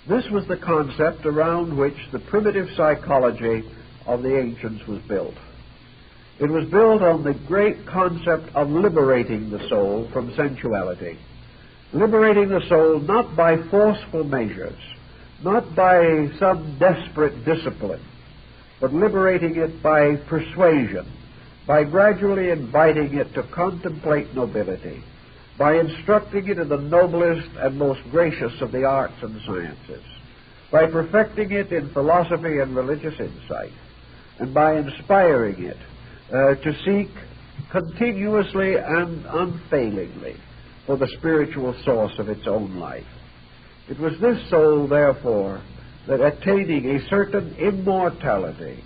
This was the concept around which the primitive psychology of the ancients was built. It was built on the great concept of liberating the soul from sensuality, liberating the soul not by forceful measures, not by some desperate discipline, but liberating it by persuasion, by gradually inviting it to contemplate nobility, by instructing it in the noblest and most gracious of the arts and sciences, by perfecting it in philosophy and religious insight, and by inspiring it to seek continuously and unfailingly for the spiritual source of its own life. It was this soul, therefore, that attaining a certain immortality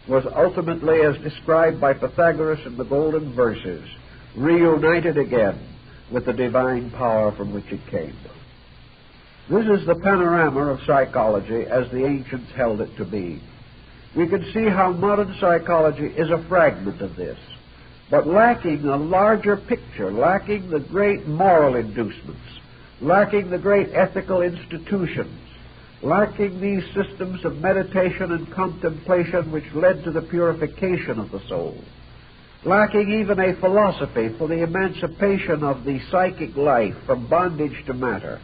was ultimately, as described by Pythagoras in the Golden Verses, reunited again with the divine power from which it came. This is the panorama of psychology as the ancients held it to be. We can see how modern psychology is a fragment of this, but lacking a larger picture, lacking the great moral inducements, lacking the great ethical institutions, lacking these systems of meditation and contemplation which led to the purification of the soul, lacking even a philosophy for the emancipation of the psychic life from bondage to matter.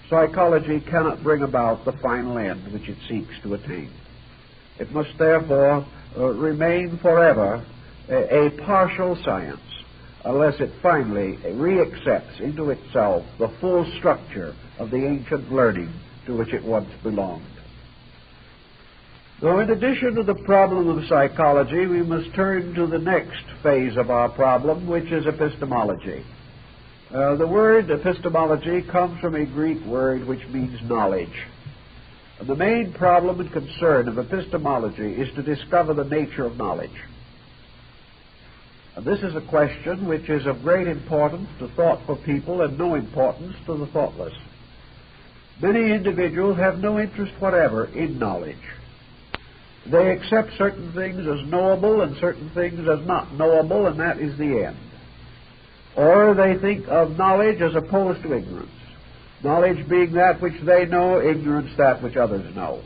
Psychology cannot bring about the final end which it seeks to attain. It must therefore remain forever a partial science, unless it finally reaccepts into itself the full structure of the ancient learning to which it once belonged. Now, in addition to the problem of psychology, we must turn to the next phase of our problem, which is epistemology. The word epistemology comes from a Greek word which means knowledge. And the main problem and concern of epistemology is to discover the nature of knowledge. And this is a question which is of great importance to thoughtful people and no importance to the thoughtless. Many individuals have no interest whatever in knowledge. They accept certain things as knowable and certain things as not knowable, and that is the end. Or they think of knowledge as opposed to ignorance. Knowledge being that which they know, ignorance that which others know.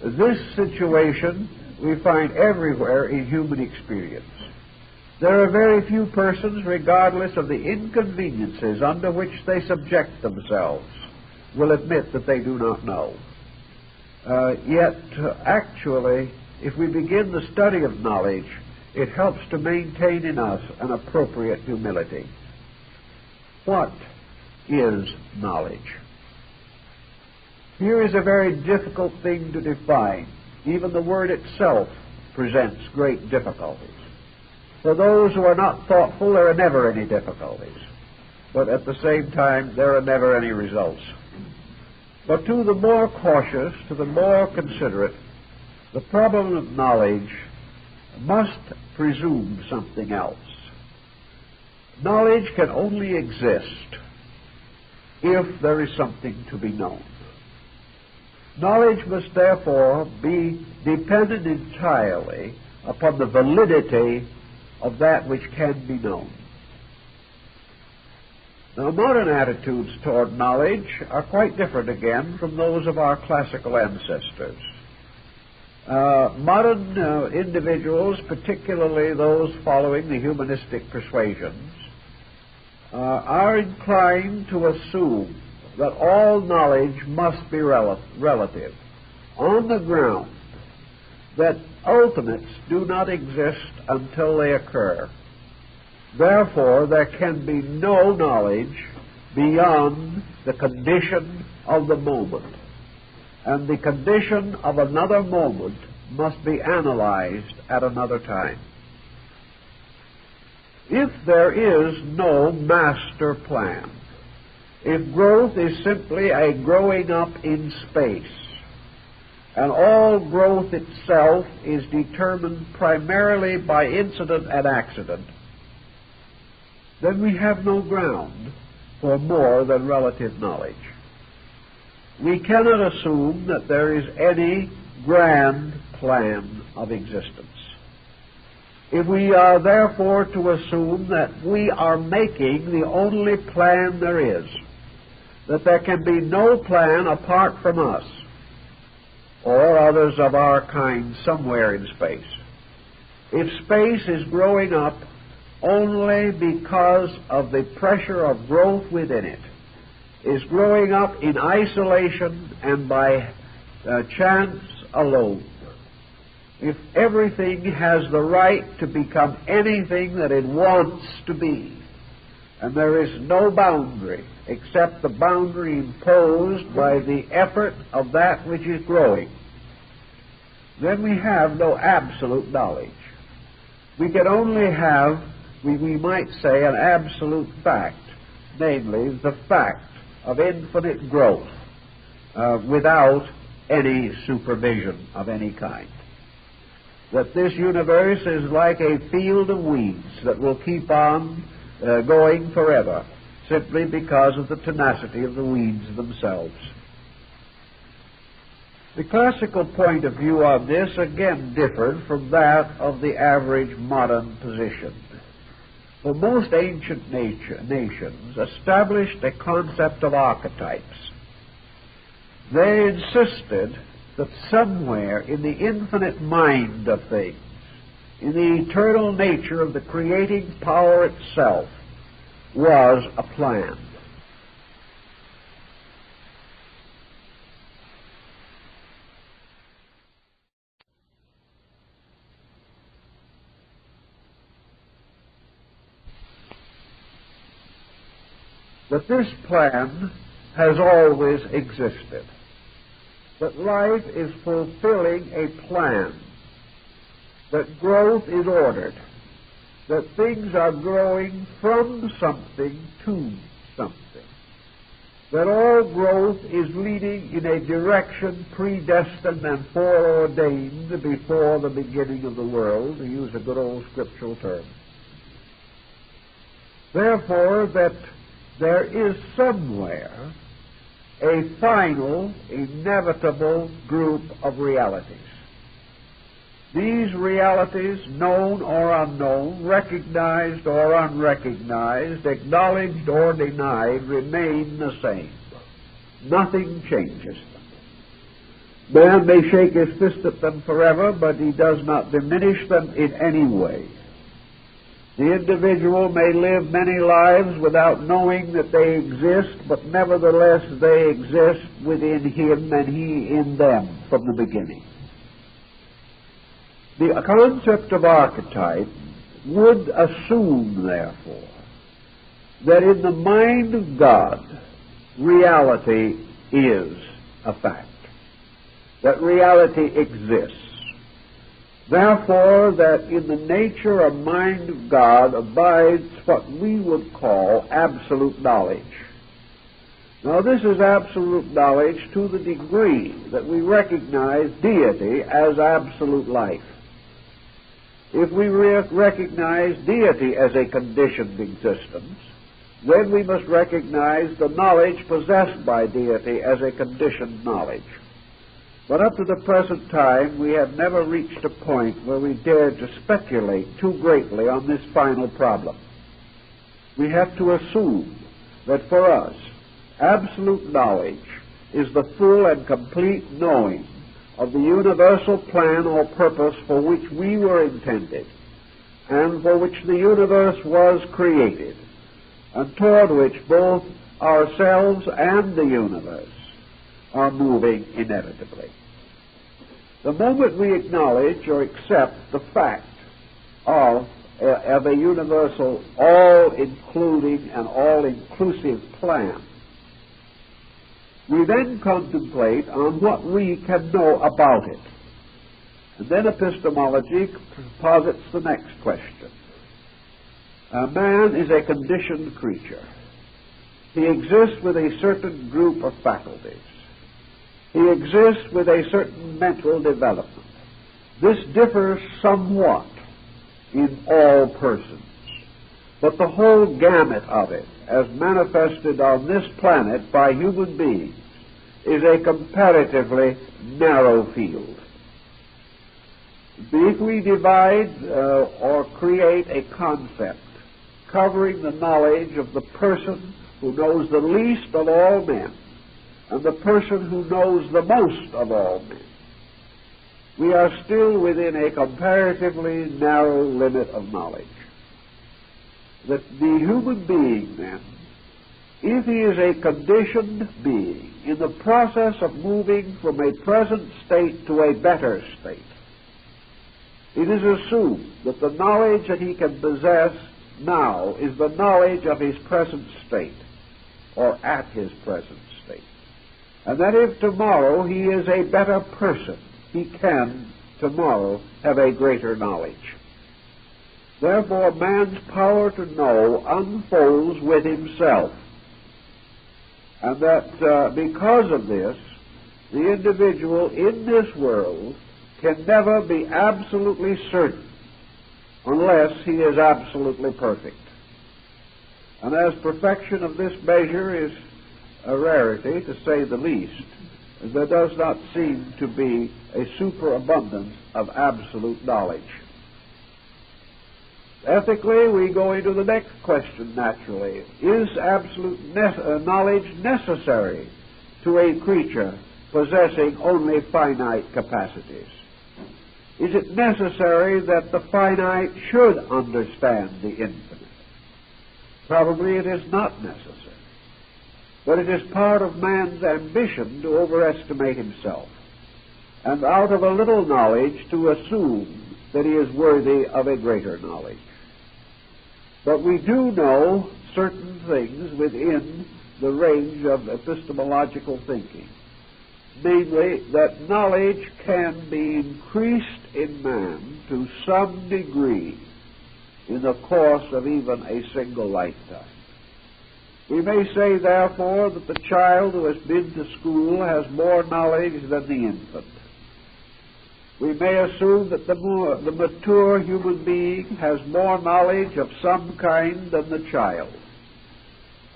This situation we find everywhere in human experience. There are very few persons, regardless of the inconveniences under which they subject themselves, will admit that they do not know. Yet, actually, if we begin the study of knowledge, it helps to maintain in us an appropriate humility. What is knowledge? Here is a very difficult thing to define. Even the word itself presents great difficulties. For those who are not thoughtful, there are never any difficulties. But at the same time, there are never any results. But to the more cautious, to the more considerate, the problem of knowledge must presume something else. Knowledge can only exist if there is something to be known. Knowledge must therefore be dependent entirely upon the validity of that which can be known. Now, modern attitudes toward knowledge are quite different again from those of our classical ancestors. Modern individuals, particularly those following the humanistic persuasions, are inclined to assume that all knowledge must be relative, on the ground that ultimates do not exist until they occur. Therefore, there can be no knowledge beyond the condition of the moment, and the condition of another moment must be analyzed at another time. If there is no master plan, if growth is simply a growing up in space, and all growth itself is determined primarily by incident and accident, then we have no ground for more than relative knowledge. We cannot assume that there is any grand plan of existence. If we are therefore to assume that we are making the only plan there is, that there can be no plan apart from us or others of our kind somewhere in space, if space is growing up only because of the pressure of growth within it, is growing up in isolation and by chance alone, if everything has the right to become anything that it wants to be, and there is no boundary except the boundary imposed by the effort of that which is growing, then we have no absolute knowledge. We can only have, we might say, an absolute fact, namely the fact of infinite growth without any supervision of any kind. That this universe is like a field of weeds that will keep on going forever, simply because of the tenacity of the weeds themselves. The classical point of view on this again differed from that of the average modern position. For most ancient nations established a concept of archetypes. They insisted that somewhere in the infinite mind of things, in the eternal nature of the creating power itself, was a plan. That this plan has always existed. That life is fulfilling a plan. That growth is ordered. That things are growing from something to something. That all growth is leading in a direction predestined and foreordained before the beginning of the world, to use a good old scriptural term. Therefore, that there is somewhere a final, inevitable group of realities. These realities, known or unknown, recognized or unrecognized, acknowledged or denied, remain the same. Nothing changes them. Man may shake his fist at them forever, but he does not diminish them in any way. The individual may live many lives without knowing that they exist, but nevertheless they exist within him and he in them from the beginning. The concept of archetype would assume, therefore, that in the mind of God, reality is a fact, that reality exists. Therefore, that in the nature of mind of God abides what we would call absolute knowledge. Now, this is absolute knowledge to the degree that we recognize deity as absolute life. If we recognize deity as a conditioned existence, then we must recognize the knowledge possessed by deity as a conditioned knowledge. But up to the present time, we have never reached a point where we dare to speculate too greatly on this final problem. We have to assume that for us, absolute knowledge is the full and complete knowing of the universal plan or purpose for which we were intended, and for which the universe was created, and toward which both ourselves and the universe are moving inevitably. The moment we acknowledge or accept the fact of a universal, all-including and all-inclusive plan, we then contemplate on what we can know about it. And then epistemology posits the next question. Man is a conditioned creature. He exists with a certain group of faculties. He exists with a certain mental development. This differs somewhat in all persons, but the whole gamut of it, as manifested on this planet by human beings, is a comparatively narrow field. If we divide or create a concept covering the knowledge of the person who knows the least of all men and the person who knows the most of all men, we are still within a comparatively narrow limit of knowledge. That the human being, then, if he is a conditioned being in the process of moving from a present state to a better state, it is assumed that the knowledge that he can possess now is the knowledge of his present state, or at his present state. And that if tomorrow he is a better person, he can tomorrow have a greater knowledge. Therefore, man's power to know unfolds with himself. And that because of this, the individual in this world can never be absolutely certain unless he is absolutely perfect. And as perfection of this measure is a rarity, to say the least, there does not seem to be a superabundance of absolute knowledge. Ethically, we go into the next question naturally. Is absolute knowledge necessary to a creature possessing only finite capacities? Is it necessary that the finite should understand the infinite? Probably it is not necessary. But it is part of man's ambition to overestimate himself, and out of a little knowledge to assume that he is worthy of a greater knowledge. But we do know certain things within the range of epistemological thinking, namely that knowledge can be increased in man to some degree in the course of even a single lifetime. We may say, therefore, that the child who has been to school has more knowledge than the infant. We may assume that the mature human being has more knowledge of some kind than the child,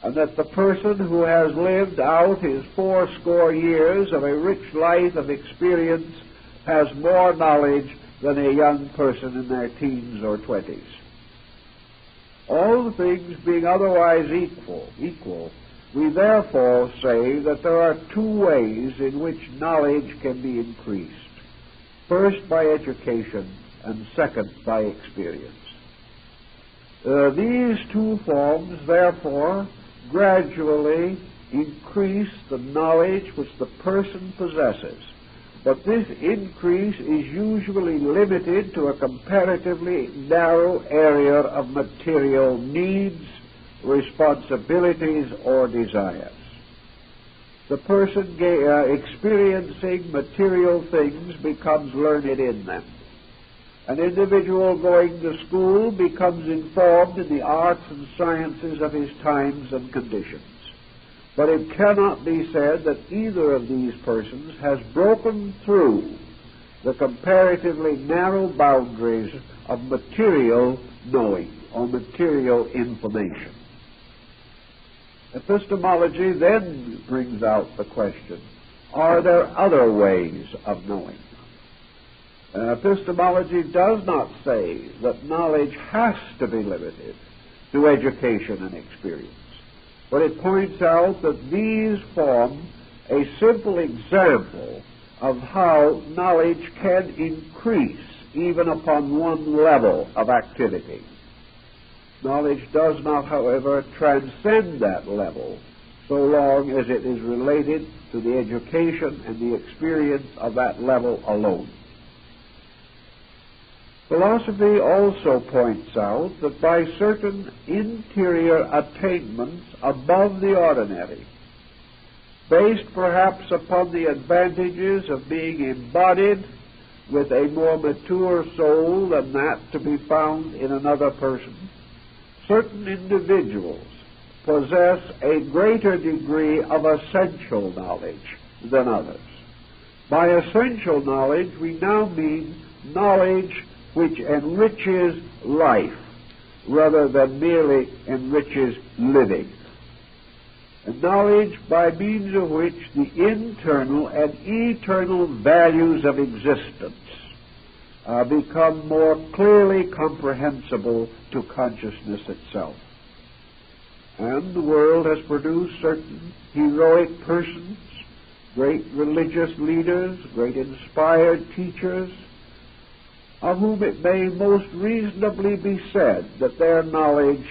and that the person who has lived out his 80 years of a rich life of experience has more knowledge than a young person in their teens or 20s. All things being otherwise equal, we therefore say that there are two ways in which knowledge can be increased. First, by education, and second, by experience. These two forms, therefore, gradually increase the knowledge which the person possesses. But this increase is usually limited to a comparatively narrow area of material needs, responsibilities, or desires. The person experiencing material things becomes learned in them. An individual going to school becomes informed in the arts and sciences of his times and conditions. But it cannot be said that either of these persons has broken through the comparatively narrow boundaries of material knowing or material information. Epistemology then brings out the question, are there other ways of knowing? Epistemology does not say that knowledge has to be limited to education and experience, but it points out that these form a simple example of how knowledge can increase even upon one level of activity. Knowledge does not, however, transcend that level so long as it is related to the education and the experience of that level alone. Philosophy also points out that by certain interior attainments above the ordinary, based perhaps upon the advantages of being embodied with a more mature soul than that to be found in another person, certain individuals possess a greater degree of essential knowledge than others. By essential knowledge, we now mean knowledge which enriches life rather than merely enriches living. And knowledge by means of which the internal and eternal values of existence become more clearly comprehensible to consciousness itself. And the world has produced certain heroic persons, great religious leaders, great inspired teachers, of whom it may most reasonably be said that their knowledge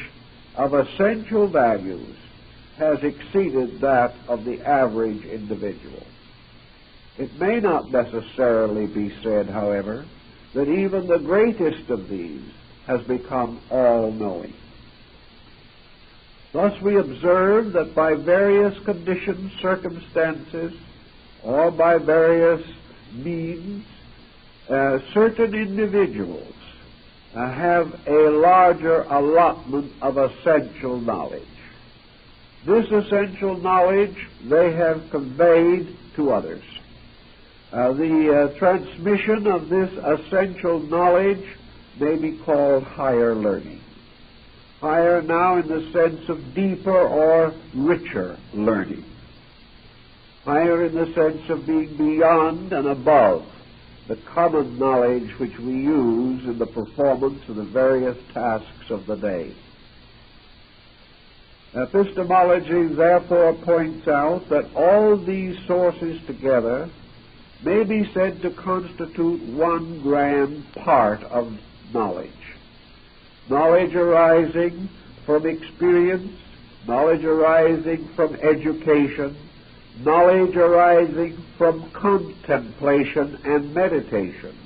of essential values has exceeded that of the average individual. It may not necessarily be said, however, that even the greatest of these has become all-knowing. Thus we observe that by various conditions, circumstances, or by various means, certain individuals have a larger allotment of essential knowledge. This essential knowledge they have conveyed to others. The transmission of this essential knowledge may be called higher learning. Higher now in the sense of deeper or richer learning. Higher in the sense of being beyond and above the common knowledge which we use in the performance of the various tasks of the day. Epistemology therefore points out that all these sources together may be said to constitute one grand part of knowledge. Knowledge arising from experience, knowledge arising from education, knowledge arising from contemplation and meditation,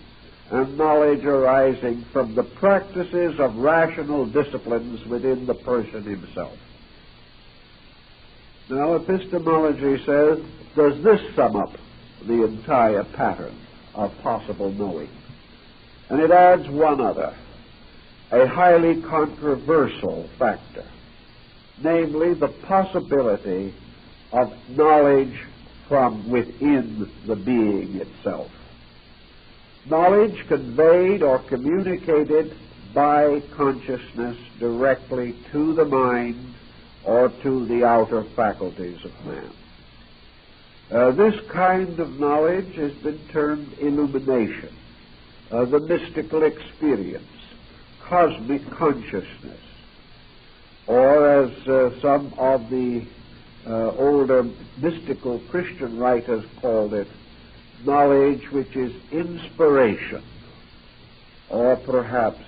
and knowledge arising from the practices of rational disciplines within the person himself. Now, epistemology says, does this sum up the entire pattern of possible knowing? And it adds one other, a highly controversial factor, namely the possibility of knowledge from within the being itself. Knowledge conveyed or communicated by consciousness directly to the mind or to the outer faculties of man. This kind of knowledge has been termed illumination, the mystical experience, cosmic consciousness, or as some of the older mystical Christian writers called it, knowledge which is inspiration, or perhaps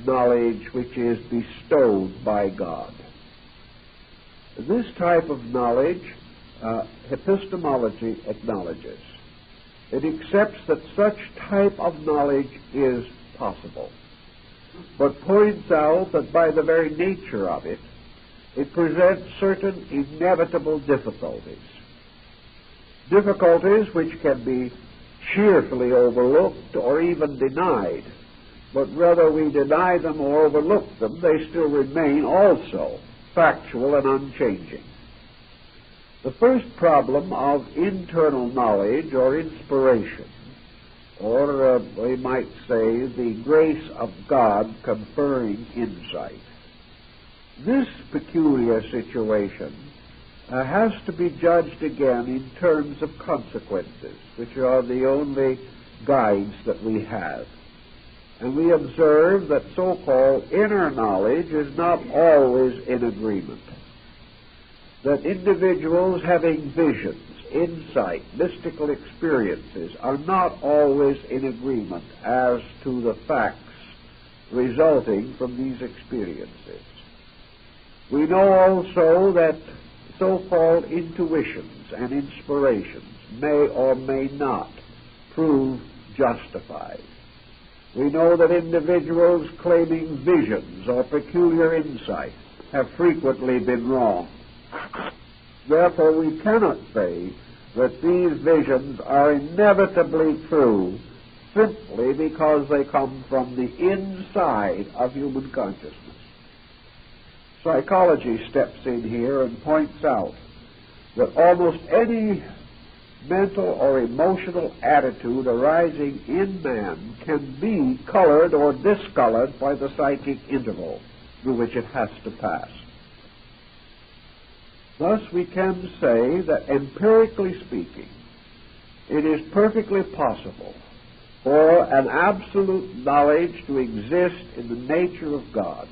knowledge which is bestowed by God. This type of knowledge, epistemology acknowledges. It accepts that such type of knowledge is possible, but points out that by the very nature of it, it presents certain inevitable difficulties. Difficulties which can be cheerfully overlooked or even denied, but whether we deny them or overlook them, they still remain also factual and unchanging. The first problem of internal knowledge or inspiration, or we might say the grace of God conferring insight. This peculiar situation has to be judged again in terms of consequences, which are the only guides that we have. And we observe that so-called inner knowledge is not always in agreement. That individuals having visions, insight, mystical experiences are not always in agreement as to the facts resulting from these experiences. We know also that so-called intuitions and inspirations may or may not prove justified. We know that individuals claiming visions or peculiar insight have frequently been wrong. Therefore, we cannot say that these visions are inevitably true simply because they come from the inside of human consciousness. Psychology steps in here and points out that almost any mental or emotional attitude arising in man can be colored or discolored by the psychic interval through which it has to pass. Thus, we can say that, empirically speaking, it is perfectly possible for an absolute knowledge to exist in the nature of God,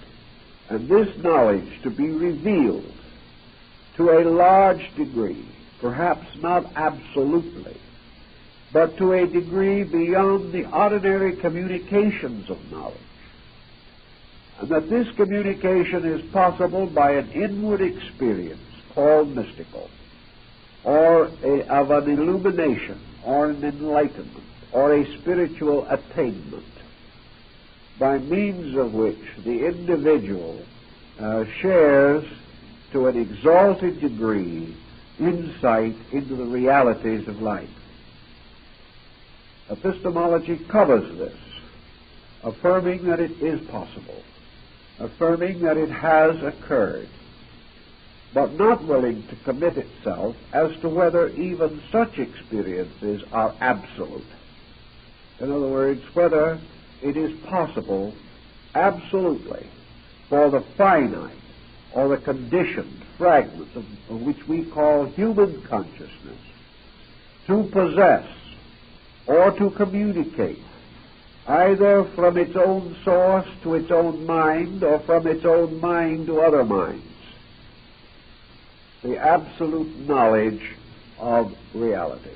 and this knowledge to be revealed to a large degree, perhaps not absolutely, but to a degree beyond the ordinary communications of knowledge, and that this communication is possible by an inward experience called mystical, or of an illumination, or an enlightenment, or a spiritual attainment, by means of which the individual shares to an exalted degree insight into the realities of life. Epistemology covers this, affirming that it is possible, affirming that it has occurred, but not willing to commit itself as to whether even such experiences are absolute. In other words, whether it is possible absolutely for the finite or the conditioned fragments of which we call human consciousness to possess or to communicate either from its own source to its own mind or from its own mind to other minds the absolute knowledge of reality.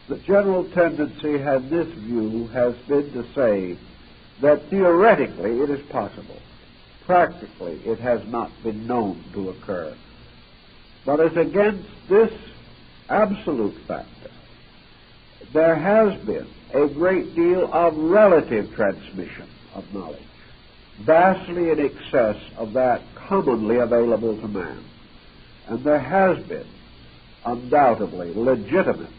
The general tendency in this view has been to say that theoretically it is possible. Practically it has not been known to occur. But as against this absolute factor, there has been a great deal of relative transmission of knowledge, vastly in excess of that commonly available to man. And there has been, undoubtedly, legitimate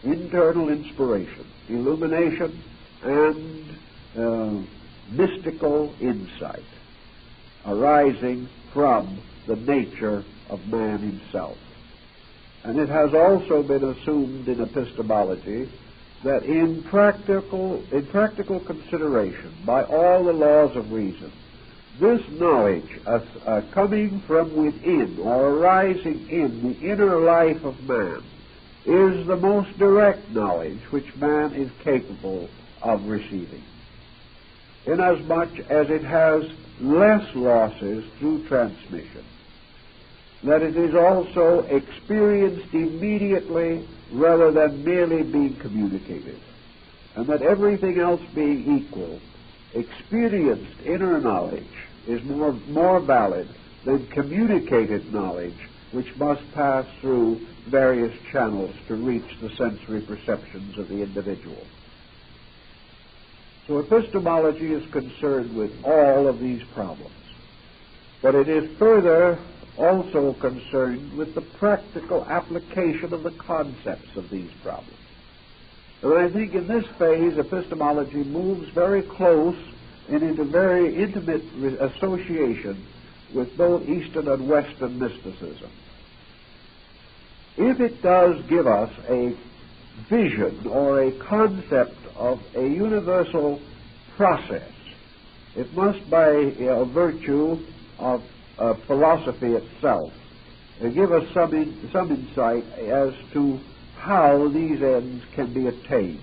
internal inspiration, illumination, and mystical insight arising from the nature of man himself. And it has also been assumed in epistemology that in practical consideration, by all the laws of reason, this knowledge coming from within or arising in the inner life of man is the most direct knowledge which man is capable of receiving, inasmuch as it has less losses through transmission, that it is also experienced immediately rather than merely being communicated, and that everything else being equal, experienced inner knowledge is more valid than communicated knowledge, which must pass through various channels to reach the sensory perceptions of the individual. So epistemology is concerned with all of these problems, but it is further also concerned with the practical application of the concepts of these problems. And I think in this phase, epistemology moves very close and into very intimate association with both Eastern and Western mysticism. If it does give us a vision or a concept of a universal process, it must, by virtue of philosophy itself, give us some insight as to how these ends can be attained,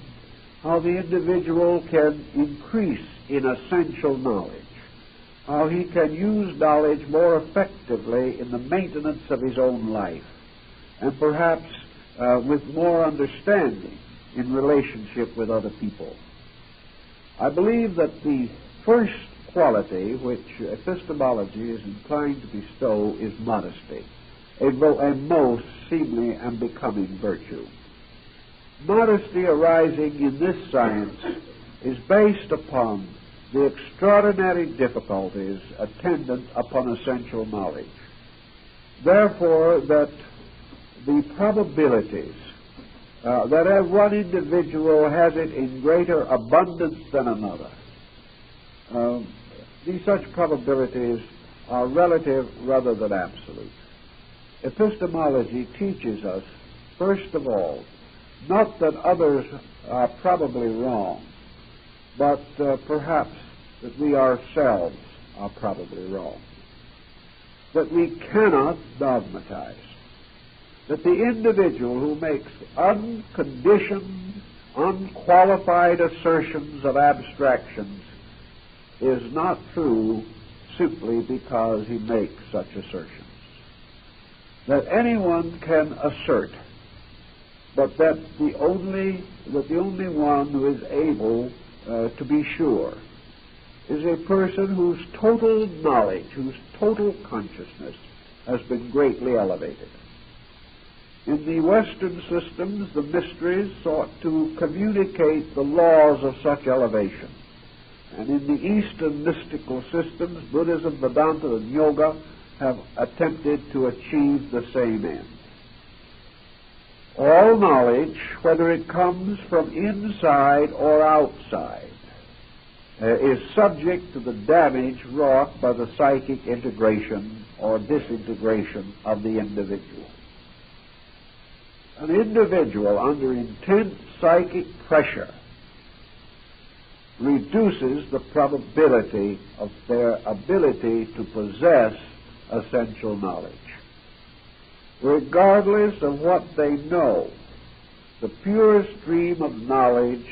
how the individual can increase in essential knowledge, how he can use knowledge more effectively in the maintenance of his own life, and perhaps with more understanding in relationship with other people. I believe that the first quality which epistemology is inclined to bestow is modesty, a most seemly and becoming virtue. Modesty arising in this science is based upon the extraordinary difficulties attendant upon essential knowledge. Therefore, that the probabilities that one individual has it in greater abundance than another, these such probabilities are relative rather than absolute. Epistemology teaches us, first of all, not that others are probably wrong, but perhaps that we ourselves are probably wrong. That we cannot dogmatize. That the individual who makes unconditioned, unqualified assertions of abstractions is not true simply because he makes such assertions. That anyone can assert, but that the only one who is able to be sure is a person whose total knowledge, whose total consciousness has been greatly elevated. In the Western systems, the mysteries sought to communicate the laws of such elevation. And in the Eastern mystical systems, Buddhism, Vedanta, and Yoga have attempted to achieve the same end. All knowledge, whether it comes from inside or outside, is subject to the damage wrought by the psychic integration or disintegration of the individual. An individual under intense psychic pressure reduces the probability of their ability to possess essential knowledge. Regardless of what they know, the pure stream of knowledge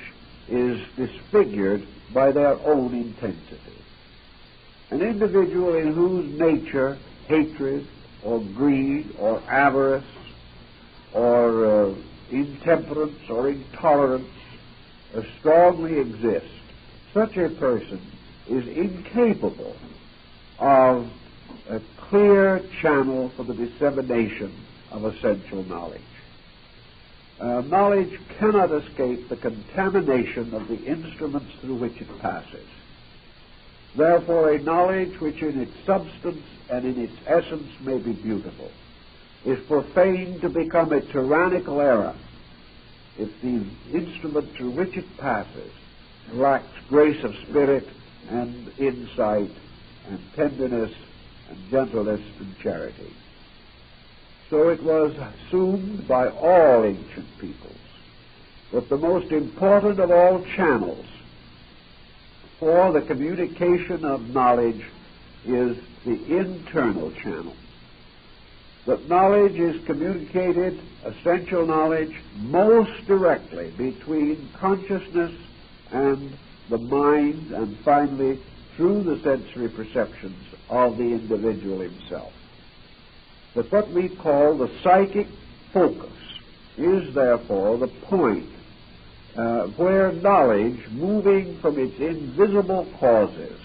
is disfigured by their own intensity. An individual in whose nature hatred or greed or avarice or intemperance or intolerance strongly exists, such a person is incapable of a clear channel for the dissemination of essential knowledge. Knowledge cannot escape the contamination of the instruments through which it passes. Therefore, a knowledge which in its substance and in its essence may be beautiful is profane to become a tyrannical error if the instrument through which it passes lacks grace of spirit and insight and tenderness and gentleness and charity. So it was assumed by all ancient peoples that the most important of all channels for the communication of knowledge is the internal channel. That knowledge is communicated, essential knowledge, most directly between consciousness and the mind, and finally through the sensory perceptions of the individual himself. But what we call the psychic focus is therefore the point where knowledge, moving from its invisible causes,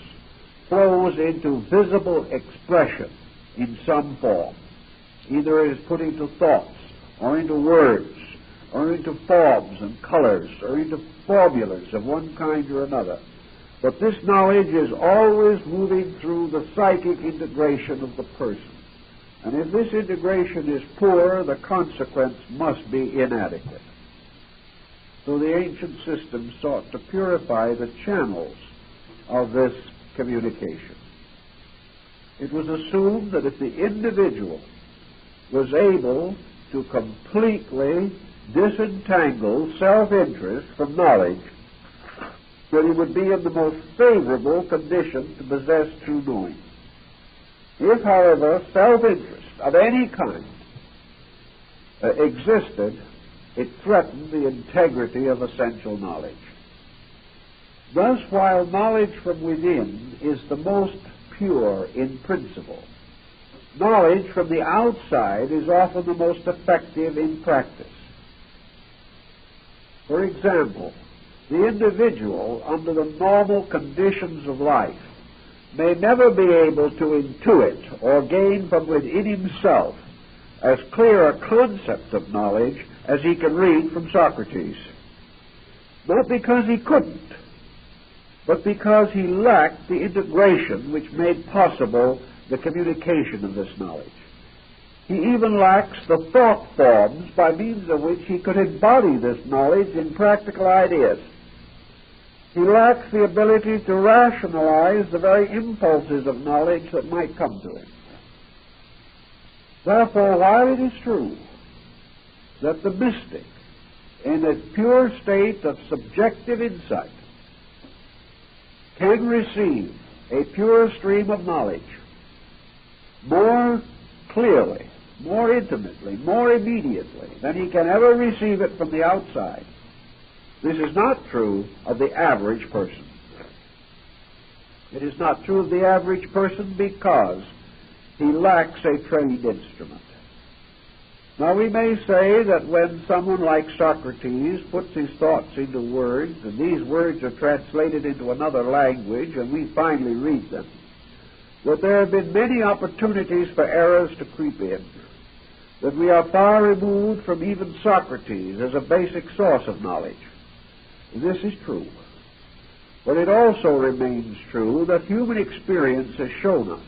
flows into visible expression in some form. Either it is put into thoughts, or into words, or into forms and colors, or into formulas of one kind or another. But this knowledge is always moving through the psychic integration of the person. And if this integration is poor, the consequence must be inadequate. So the ancient system sought to purify the channels of this communication. It was assumed that if the individual was able to completely disentangle self-interest from knowledge, that he would be in the most favorable condition to possess true knowing. If, however, self-interest of any kind existed, it threatened the integrity of essential knowledge. Thus, while knowledge from within is the most pure in principle, knowledge from the outside is often the most effective in practice. For example, the individual, under the normal conditions of life, may never be able to intuit or gain from within himself as clear a concept of knowledge as he can read from Socrates. Not because he couldn't, but because he lacked the integration which made possible the communication of this knowledge. He even lacks the thought forms by means of which he could embody this knowledge in practical ideas. He lacks the ability to rationalize the very impulses of knowledge that might come to him. Therefore, while it is true that the mystic, in a pure state of subjective insight, can receive a pure stream of knowledge more clearly, more intimately, more immediately than he can ever receive it from the outside, this is not true of the average person. It is not true of the average person because he lacks a trained instrument. Now, we may say that when someone like Socrates puts his thoughts into words, and these words are translated into another language, and we finally read them, that there have been many opportunities for errors to creep in, that we are far removed from even Socrates as a basic source of knowledge. This is true. But it also remains true that human experience has shown us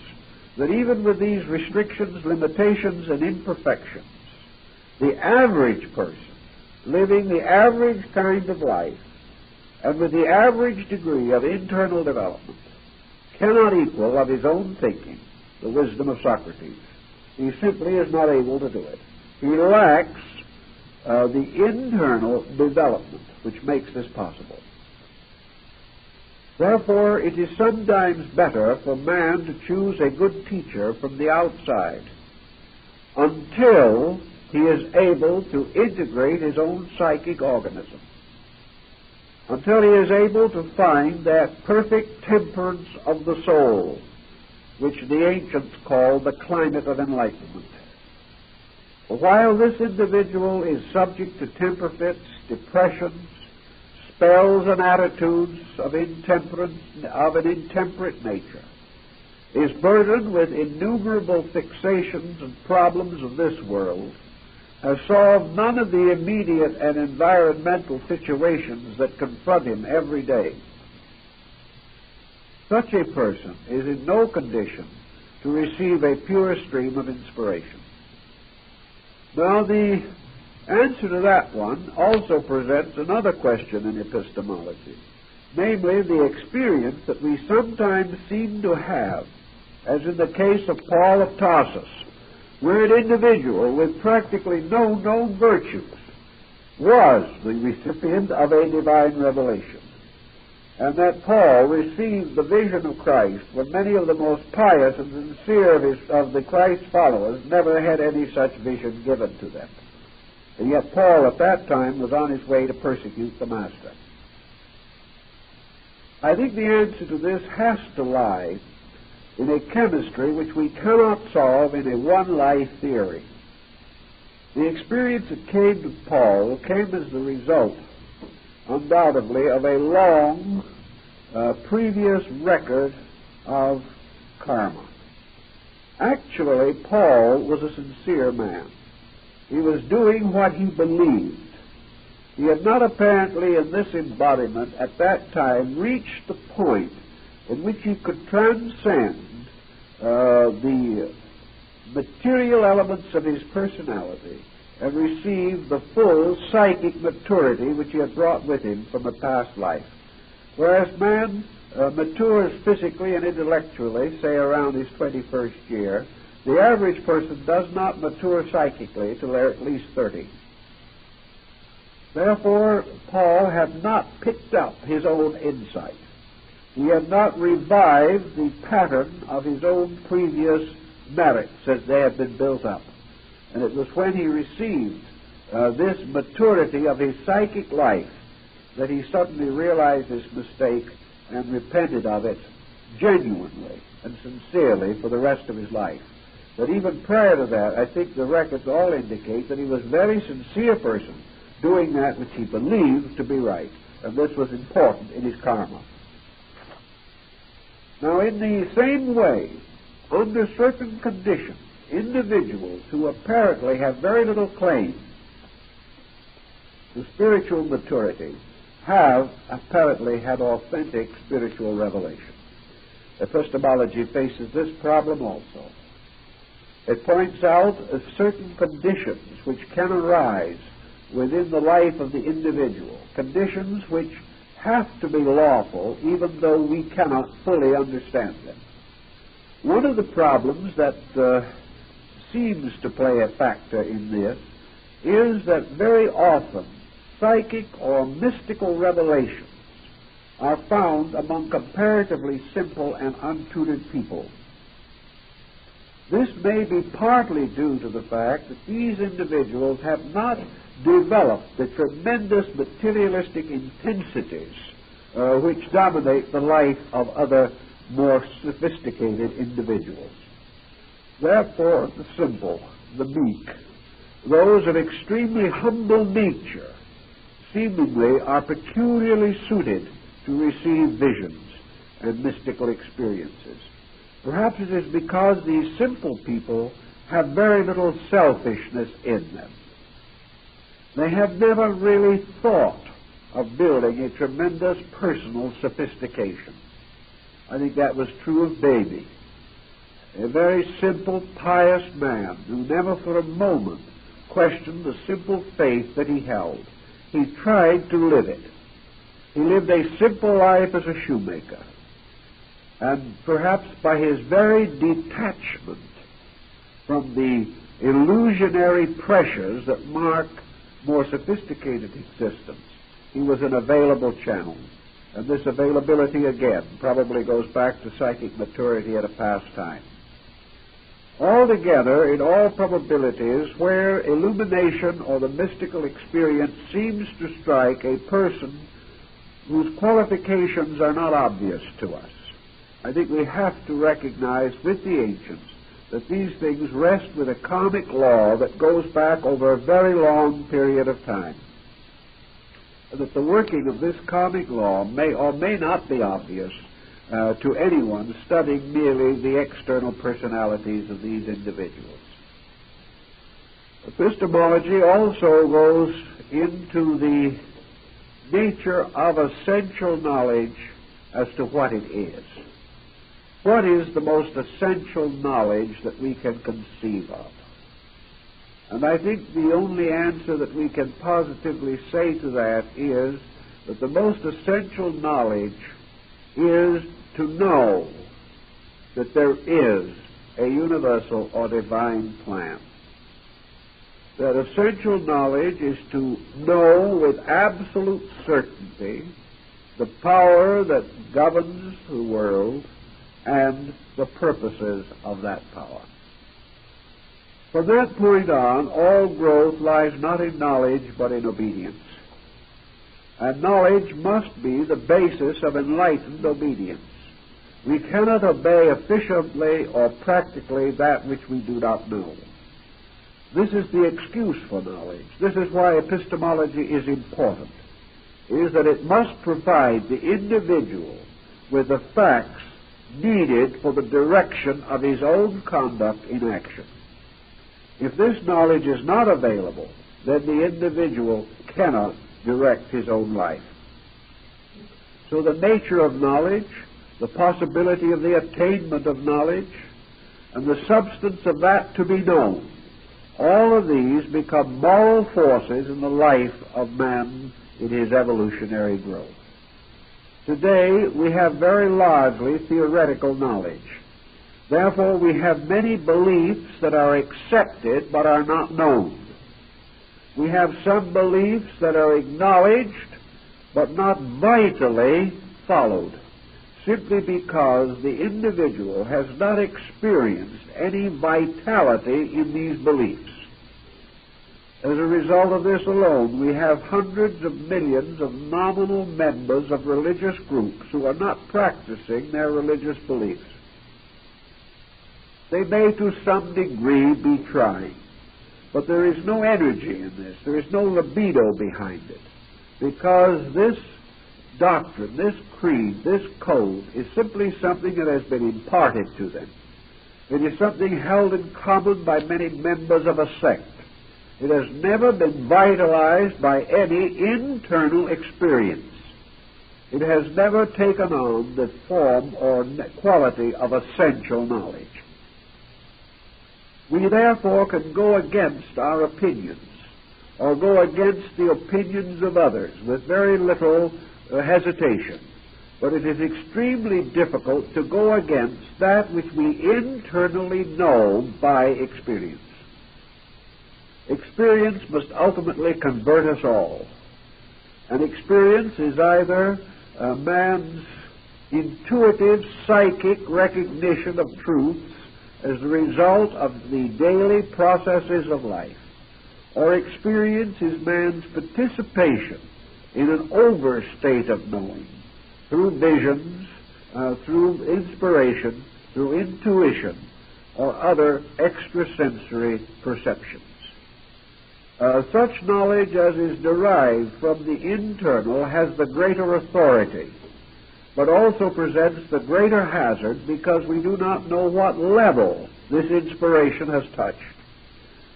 that even with these restrictions, limitations, and imperfections, the average person, living the average kind of life, and with the average degree of internal development, cannot equal of his own thinking the wisdom of Socrates. He simply is not able to do it. He lacks the internal development which makes this possible. Therefore, it is sometimes better for man to choose a good teacher from the outside until he is able to integrate his own psychic organism, until he is able to find that perfect temperance of the soul, which the ancients call the climate of enlightenment. While this individual is subject to temper fits, depressions, spells, and attitudes of an intemperate nature, is burdened with innumerable fixations and problems of this world, has solved none of the immediate and environmental situations that confront him every day. Such a person is in no condition to receive a pure stream of inspiration. Now, the answer to that one also presents another question in epistemology, namely the experience that we sometimes seem to have, as in the case of Paul of Tarsus, where an individual with practically no known virtues was the recipient of a divine revelation, and that Paul received the vision of Christ when many of the most pious and sincere of the Christ followers never had any such vision given to them. And yet Paul at that time was on his way to persecute the Master. I think the answer to this has to lie in a chemistry which we cannot solve in a one-life theory. The experience that came to Paul came as the result, undoubtedly, of a long previous record of karma. Actually, Paul was a sincere man. He was doing what he believed. He had not apparently in this embodiment at that time reached the point in which he could transcend the material elements of his personality and receive the full psychic maturity which he had brought with him from a past life. Whereas man matures physically and intellectually, say around his 21st year, the average person does not mature psychically till they're at least 30. Therefore, Paul had not picked up his own insight. He had not revived the pattern of his own previous merits as they had been built up. And it was when he received this maturity of his psychic life that he suddenly realized his mistake and repented of it genuinely and sincerely for the rest of his life. But even prior to that, I think the records all indicate that he was a very sincere person doing that which he believed to be right. And this was important in his karma. Now, in the same way, under certain conditions, individuals who apparently have very little claim to spiritual maturity have apparently had authentic spiritual revelation. Epistemology faces this problem also. It points out certain conditions which can arise within the life of the individual, conditions which have to be lawful even though we cannot fully understand them. One of the problems that seems to play a factor in this is that very often psychic or mystical revelations are found among comparatively simple and untutored people. This may be partly due to the fact that these individuals have not developed the tremendous materialistic intensities which dominate the life of other more sophisticated individuals. Therefore, the simple, the meek, those of extremely humble nature, seemingly are peculiarly suited to receive visions and mystical experiences. Perhaps it is because these simple people have very little selfishness in them. They have never really thought of building a tremendous personal sophistication. I think that was true of Baby, a very simple, pious man who never for a moment questioned the simple faith that he held. He tried to live it. He lived a simple life as a shoemaker. And perhaps by his very detachment from the illusionary pressures that mark more sophisticated existence, he was an available channel. And this availability, again, probably goes back to psychic maturity at a past time. Altogether, in all probabilities, where illumination or the mystical experience seems to strike a person whose qualifications are not obvious to us, I think we have to recognize with the ancients that these things rest with a karmic law that goes back over a very long period of time. And that the working of this karmic law may or may not be obvious to anyone studying merely the external personalities of these individuals. Epistemology also goes into the nature of essential knowledge as to what it is. What is the most essential knowledge that we can conceive of? And I think the only answer that we can positively say to that is that the most essential knowledge is to know that there is a universal or divine plan. That essential knowledge is to know with absolute certainty the power that governs the world and the purposes of that power. From that point on, all growth lies not in knowledge but in obedience. And knowledge must be the basis of enlightened obedience. We cannot obey efficiently or practically that which we do not know. This is the excuse for knowledge. This is why epistemology is important, is that it must provide the individual with the facts needed for the direction of his own conduct in action. If this knowledge is not available, then the individual cannot direct his own life. So the nature of knowledge, the possibility of the attainment of knowledge, and the substance of that to be known, all of these become moral forces in the life of man in his evolutionary growth. Today, we have very largely theoretical knowledge. Therefore, we have many beliefs that are accepted but are not known. We have some beliefs that are acknowledged but not vitally followed. simply because the individual has not experienced any vitality in these beliefs. As a result of this alone, we have hundreds of millions of nominal members of religious groups who are not practicing their religious beliefs. They may to some degree be trying, but there is no energy in this. There is no libido behind it, because this doctrine, this creed, this code is simply something that has been imparted to them. It is something held in common by many members of a sect. It has never been vitalized by any internal experience. It has never taken on the form or quality of essential knowledge. We therefore can go against our opinions, or go against the opinions of others with very little hesitation. But it is extremely difficult to go against that which we internally know by experience. Experience must ultimately convert us all. And experience is either a man's intuitive psychic recognition of truths as the result of the daily processes of life, or experience is man's participation in an overstate of knowing through visions, through inspiration, through intuition, or other extrasensory perceptions. Such knowledge as is derived from the internal has the greater authority, but also presents the greater hazard because we do not know what level this inspiration has touched.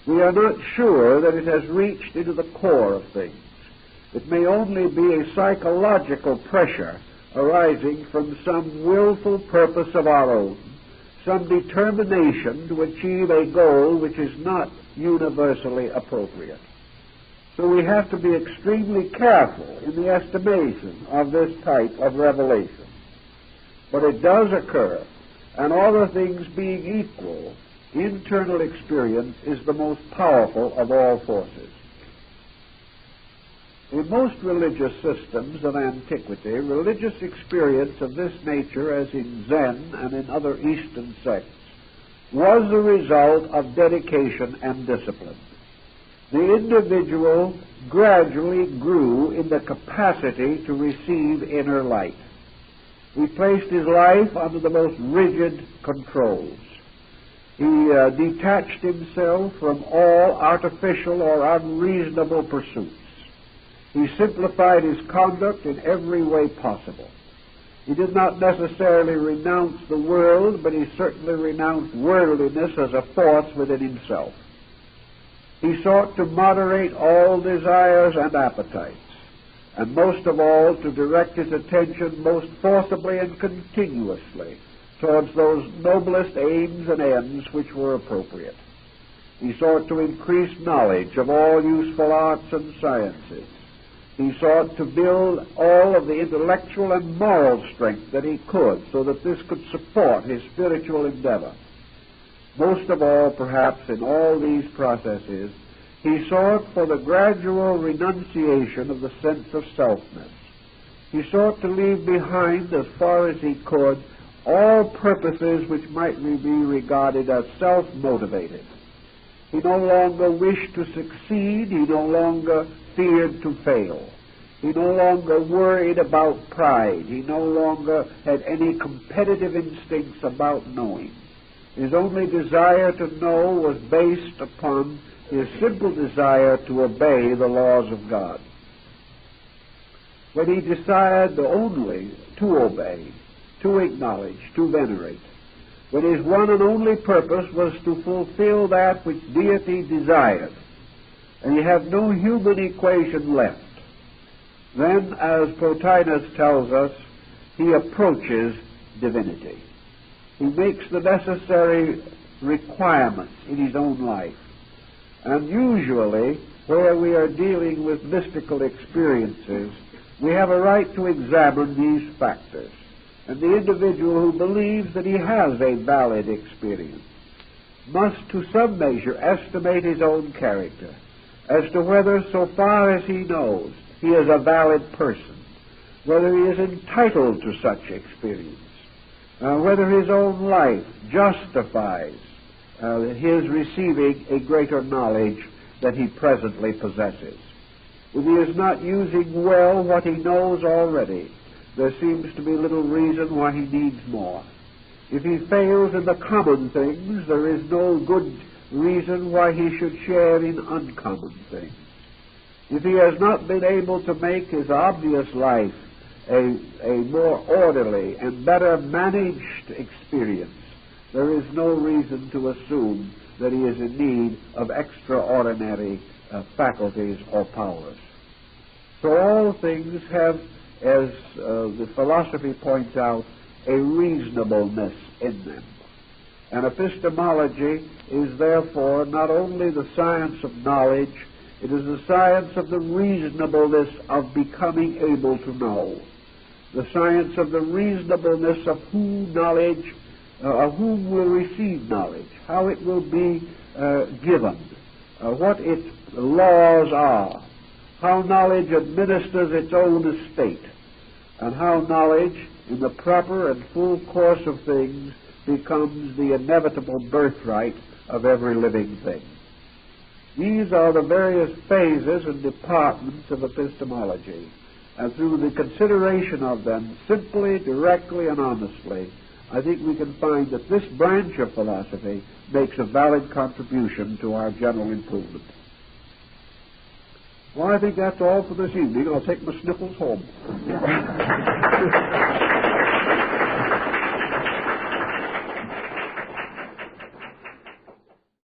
We are not sure that it has reached into the core of things. It may only be a psychological pressure arising from some willful purpose of our own, some determination to achieve a goal which is not universally appropriate. So we have to be extremely careful in the estimation of this type of revelation. But it does occur, and other things being equal, internal experience is the most powerful of all forces. In most religious systems of antiquity, religious experience of this nature, as in Zen and in other Eastern sects, was the result of dedication and discipline. The individual gradually grew in the capacity to receive inner light. He placed his life under the most rigid controls. He detached himself from all artificial or unreasonable pursuits. He simplified his conduct in every way possible. He did not necessarily renounce the world, but he certainly renounced worldliness as a force within himself. He sought to moderate all desires and appetites, and most of all to direct his attention most forcibly and continuously towards those noblest aims and ends which were appropriate. He sought to increase knowledge of all useful arts and sciences. He sought to build all of the intellectual and moral strength that he could so that this could support his spiritual endeavor. Most of all, perhaps, in all these processes, he sought for the gradual renunciation of the sense of selfness. He sought to leave behind, as far as he could, all purposes which might be regarded as self-motivated. He no longer wished to succeed. He no longer feared to fail. He no longer worried about pride. He no longer had any competitive instincts about knowing. His only desire to know was based upon his simple desire to obey the laws of God. When he decided only to obey, to acknowledge, to venerate, when his one and only purpose was to fulfill that which deity desired, and he had no human equation left, then, as Plotinus tells us, he approaches divinity. He makes the necessary requirements in his own life. And usually, where we are dealing with mystical experiences, we have a right to examine these factors. And the individual who believes that he has a valid experience must, to some measure, estimate his own character as to whether, so far as he knows, he is a valid person, whether he is entitled to such experience, whether his own life justifies his receiving a greater knowledge that he presently possesses. If he is not using well what he knows already, there seems to be little reason why he needs more. If he fails in the common things, there is no good reason why he should share in uncommon things. If he has not been able to make his obvious life a more orderly and better managed experience, there is no reason to assume that he is in need of extraordinary faculties or powers. So all things have, as the philosophy points out, a reasonableness in them. And epistemology is therefore not only the science of knowledge, it is the science of the reasonableness of becoming able to know, the science of the reasonableness of whom will receive knowledge, how it will be given, what its laws are, how knowledge administers its own estate, and how knowledge, in the proper and full course of things, becomes the inevitable birthright of every living thing. These are the various phases and departments of epistemology, and through the consideration of them simply, directly, and honestly, I think we can find that this branch of philosophy makes a valid contribution to our general improvement. Well, I think that's all for this evening. I'll take my sniffles home.